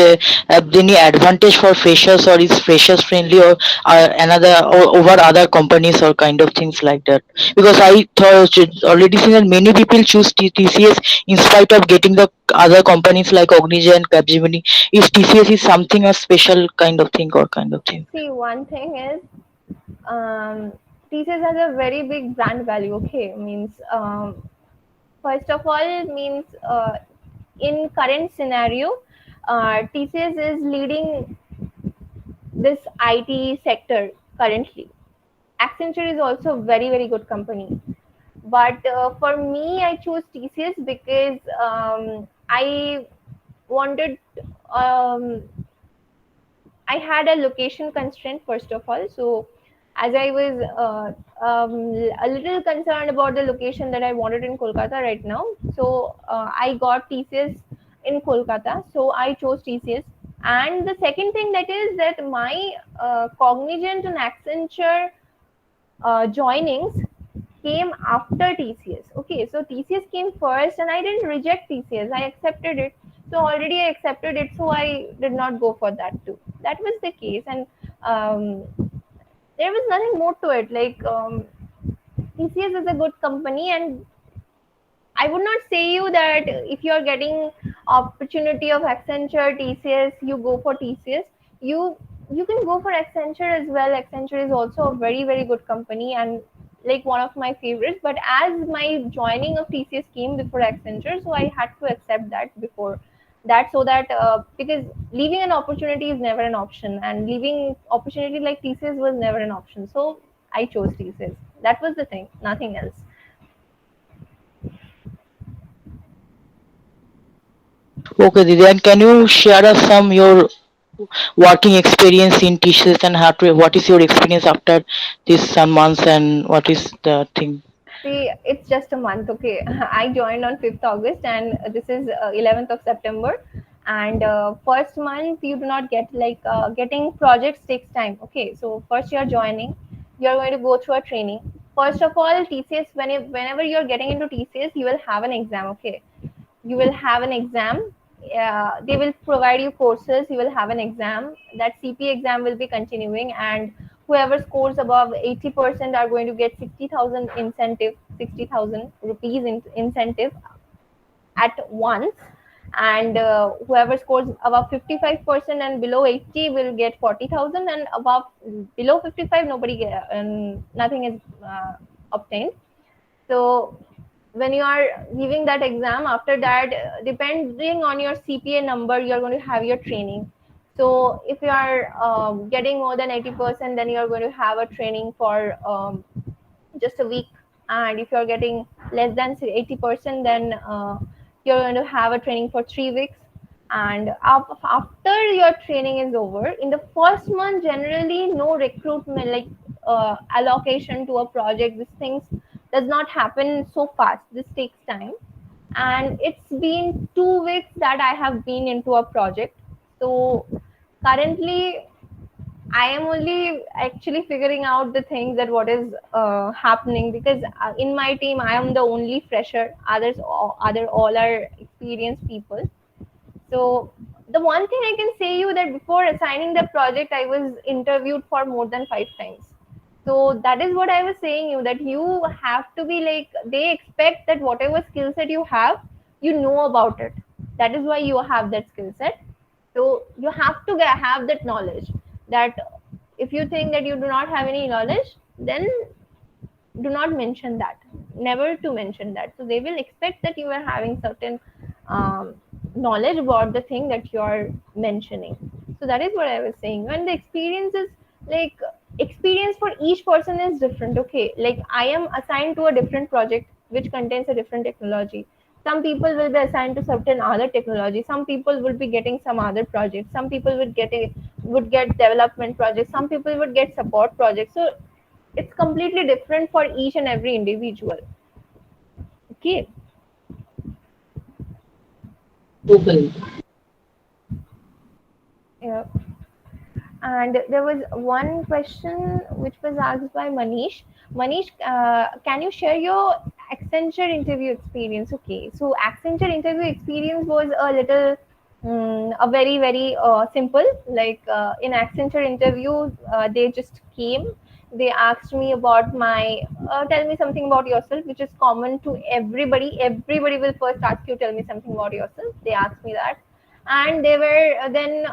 [SPEAKER 5] have any advantage for freshers, or is freshers friendly, or another, or over other companies, or kind of things like that? Because I thought already seen that many people choose TCS in spite of getting the other companies like Ognigen and Capgemini. Is TCS is something a special kind of thing, or kind of thing?
[SPEAKER 3] See, one thing is, um, TCS has a very big brand value. Okay, means first of all, means in current scenario, TCS is leading this IT sector currently. Accenture is also a very very good company, but for me, I chose TCS because I wanted. Um, I had a location constraint first of all. So as I was a little concerned about the location that I wanted in Kolkata right now, so I got TCS in Kolkata. So I chose TCS. And the second thing that is that my Cognizant and Accenture joinings came after TCS. Okay, so TCS came first, and I didn't reject TCS. I accepted it. So already I accepted it, so I did not go for that too. That was the case, and um, there was nothing more to it. Like TCS is a good company, and I would not say you that if you are getting opportunity of Accenture, TCS, you go for TCS. You can go for Accenture as well. Accenture is also a very very good company, and like one of my favorites. But as my joining of TCS came before Accenture, so I had to accept that before that, so that because leaving an opportunity is never an option, and leaving opportunity like TCS was never an option. So I chose TCS. That was the thing, nothing else.
[SPEAKER 5] Okay, Didi, and can you share us some your working experience in TCS, and how to, what is your experience after this some months, and what is the thing?
[SPEAKER 3] See, it's just a month, okay. I joined on 5th August, and this is 11th of September. And first month, you do not get like getting projects takes time, okay. So, first you're joining, you're going to go through a training. First of all, TCS, whenever you're getting into TCS, you will have an exam, okay. You will have an exam. They will provide you courses. You will have an exam. That CP exam will be continuing, and whoever scores above 80% are going to get 60,000 incentive, 60,000 rupees in incentive at once. And whoever scores above 55% and below 80 will get 40,000, and above below 55 nobody nothing is obtained. So when you are giving that exam, after that, depending on your CPA number, you're going to have your training. So if you are getting more than 80%, then you're going to have a training for just a week. And if you're getting less than 80%, then you're going to have a training for 3 weeks. And after your training is over, in the first month, generally no recruitment, like allocation to a project, these things does not happen so fast. This takes time. And it's been 2 weeks that I have been into a project. So currently I am only actually figuring out the things that what is happening, because in my team I am the only fresher. Other all are experienced people. So the one thing I can say you that before assigning the project, I was interviewed for more than 5 times. So that is what I was saying you, that you have to be like, they expect that whatever skill set you have, you know about it. That is why you have that skill set. So you have to have that knowledge. That if you think that you do not have any knowledge, then do not mention that, never to mention that. So they will expect that you are having certain knowledge about the thing that you are mentioning. So that is what I was saying. And the experience is like, experience for each person is different. Okay, like I am assigned to a different project which contains a different technology. Some people will be assigned to certain other technology, some people will be getting some other project, some people would get development projects, some people would get support projects. So it's completely different for each and every individual. Okay. Yeah. And there was one question which was asked by Manish. Manish, can you share your Accenture interview experience? Okay, so Accenture interview experience was a little, a very very simple. Like in Accenture interview, they just came. They asked me about my, tell me something about yourself, which is common to everybody. Everybody will first ask you, tell me something about yourself. They asked me that, and they were then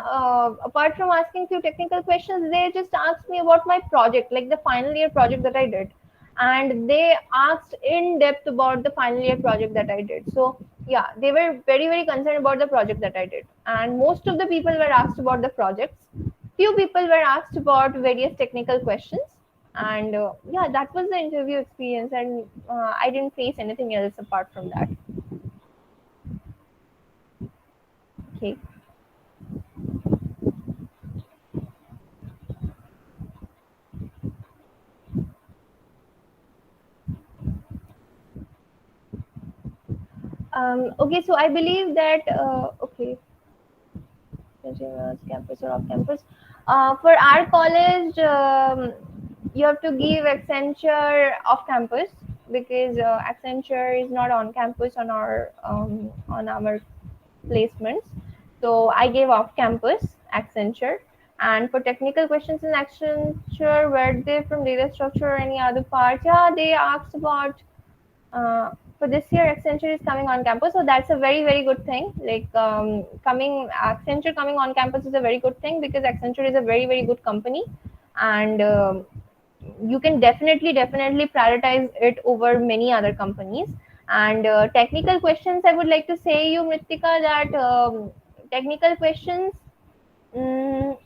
[SPEAKER 3] apart from asking few technical questions, they just asked me about my project, like the final year project that I did. And they asked in depth about the final year project that I did. So yeah, they were very very concerned about the project that I did, and most of the people were asked about the projects. Few people were asked about various technical questions. And yeah, that was the interview experience, and I didn't face anything else apart from that. Okay. Okay, so I believe that okay, campus or off campus. For our college, you have to give Accenture off campus, because Accenture is not on campus on our placements. So I gave off campus Accenture. And for technical questions in Accenture, were they from data structure or any other part? Yeah, they asked about uh, for this year Accenture is coming on campus, so that's a very very good thing. Like coming Accenture coming on campus is a very good thing, because Accenture is a very very good company. And you can definitely prioritize it over many other companies. And technical questions, I would like to say you, Mritika, that technical questions, mm,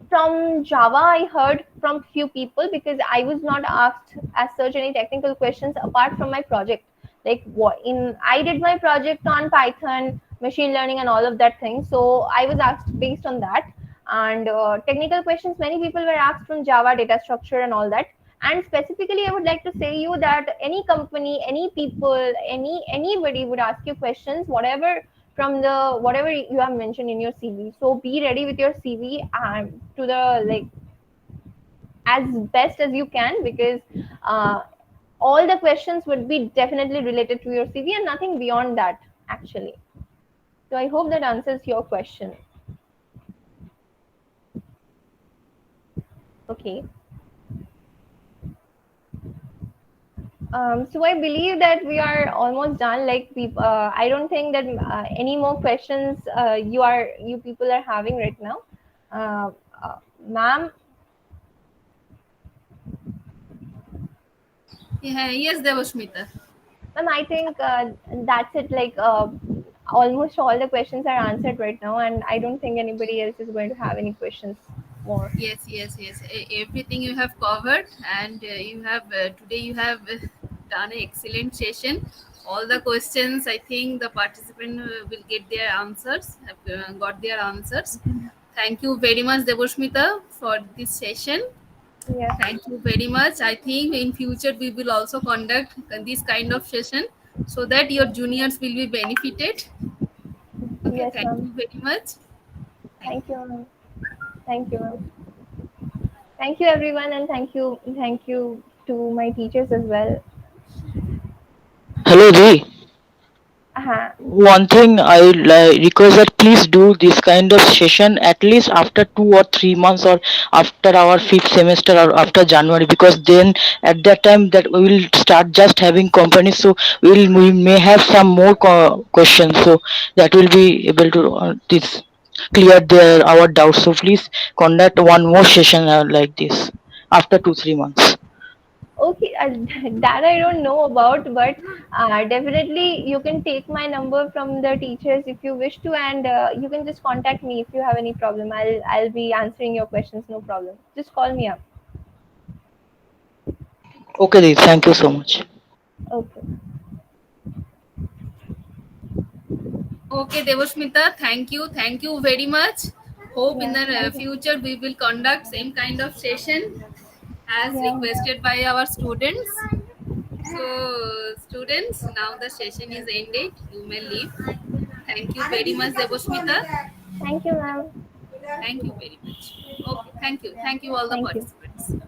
[SPEAKER 3] from Java, I heard from few people, because I was not asked as such any technical questions apart from my project. Like what in I did my project on Python, machine learning, and all of that thing. So I was asked based on that. And technical questions, many people were asked from Java, data structure, and all that. And specifically, I would like to say you that any company, any people, anybody would ask you questions, from the whatever you have mentioned in your CV. So be ready with your CV and to the like as best as you can, because uh, all the questions would be definitely related to your CV and nothing beyond that actually. So I hope that answers your question. Okay. So I believe that we are almost done. Like I don't think that any more questions you people are having right now. Uh, Ma'am,
[SPEAKER 2] Yeah, yes, Debosmita.
[SPEAKER 3] ma'am, I think that's it. Like almost all the questions are answered right now, and I don't think anybody else is going to have any questions more.
[SPEAKER 2] Yes, yes, yes. Everything you have covered, and you have today you have done an excellent session. All the questions, I think the participant will get their answers. Have got their answers. Thank you very much, Debosmita, for this session.
[SPEAKER 3] Yeah.
[SPEAKER 2] Thank you very much. I think in future we will also conduct this kind of session so that your juniors will be benefited. Okay,
[SPEAKER 3] Yes,
[SPEAKER 2] thank
[SPEAKER 3] ma'am.
[SPEAKER 2] you very much. Thank
[SPEAKER 3] Thank
[SPEAKER 2] you.
[SPEAKER 3] you, ma'am. Thank you, ma'am. Thank you, everyone, and thank you to my teachers as well.
[SPEAKER 5] Hello, Ji.
[SPEAKER 3] Uh-huh.
[SPEAKER 5] One thing I request that please do this kind of session at least after 2 or 3 months, or after our fifth semester, or after January, because then at that time that we will start just having companies, so we may have some more questions, so that will be able to this clear our doubts. So please conduct one more session like this after 2 3 months.
[SPEAKER 3] Okay, that I don't know about, but definitely you can take my number from the teachers if you wish to, and you can just contact me if you have any problem. I'll be answering your questions, no problem. Just call me up.
[SPEAKER 5] Okay, Didi, thank you so much.
[SPEAKER 3] Okay.
[SPEAKER 2] Okay, Debosmita, thank you very much. Hope in
[SPEAKER 3] Yeah.
[SPEAKER 2] the
[SPEAKER 3] Thank you.
[SPEAKER 2] future we will conduct same kind of session as
[SPEAKER 3] Yeah.
[SPEAKER 2] requested by our students. So, students, now the session is ended. You may leave. Thank you very much, Debosmita.
[SPEAKER 3] Thank you, ma'am.
[SPEAKER 2] Thank you very much. Okay, thank you.
[SPEAKER 3] Yeah.
[SPEAKER 2] Thank you, all the
[SPEAKER 3] Thank you.
[SPEAKER 2] participants.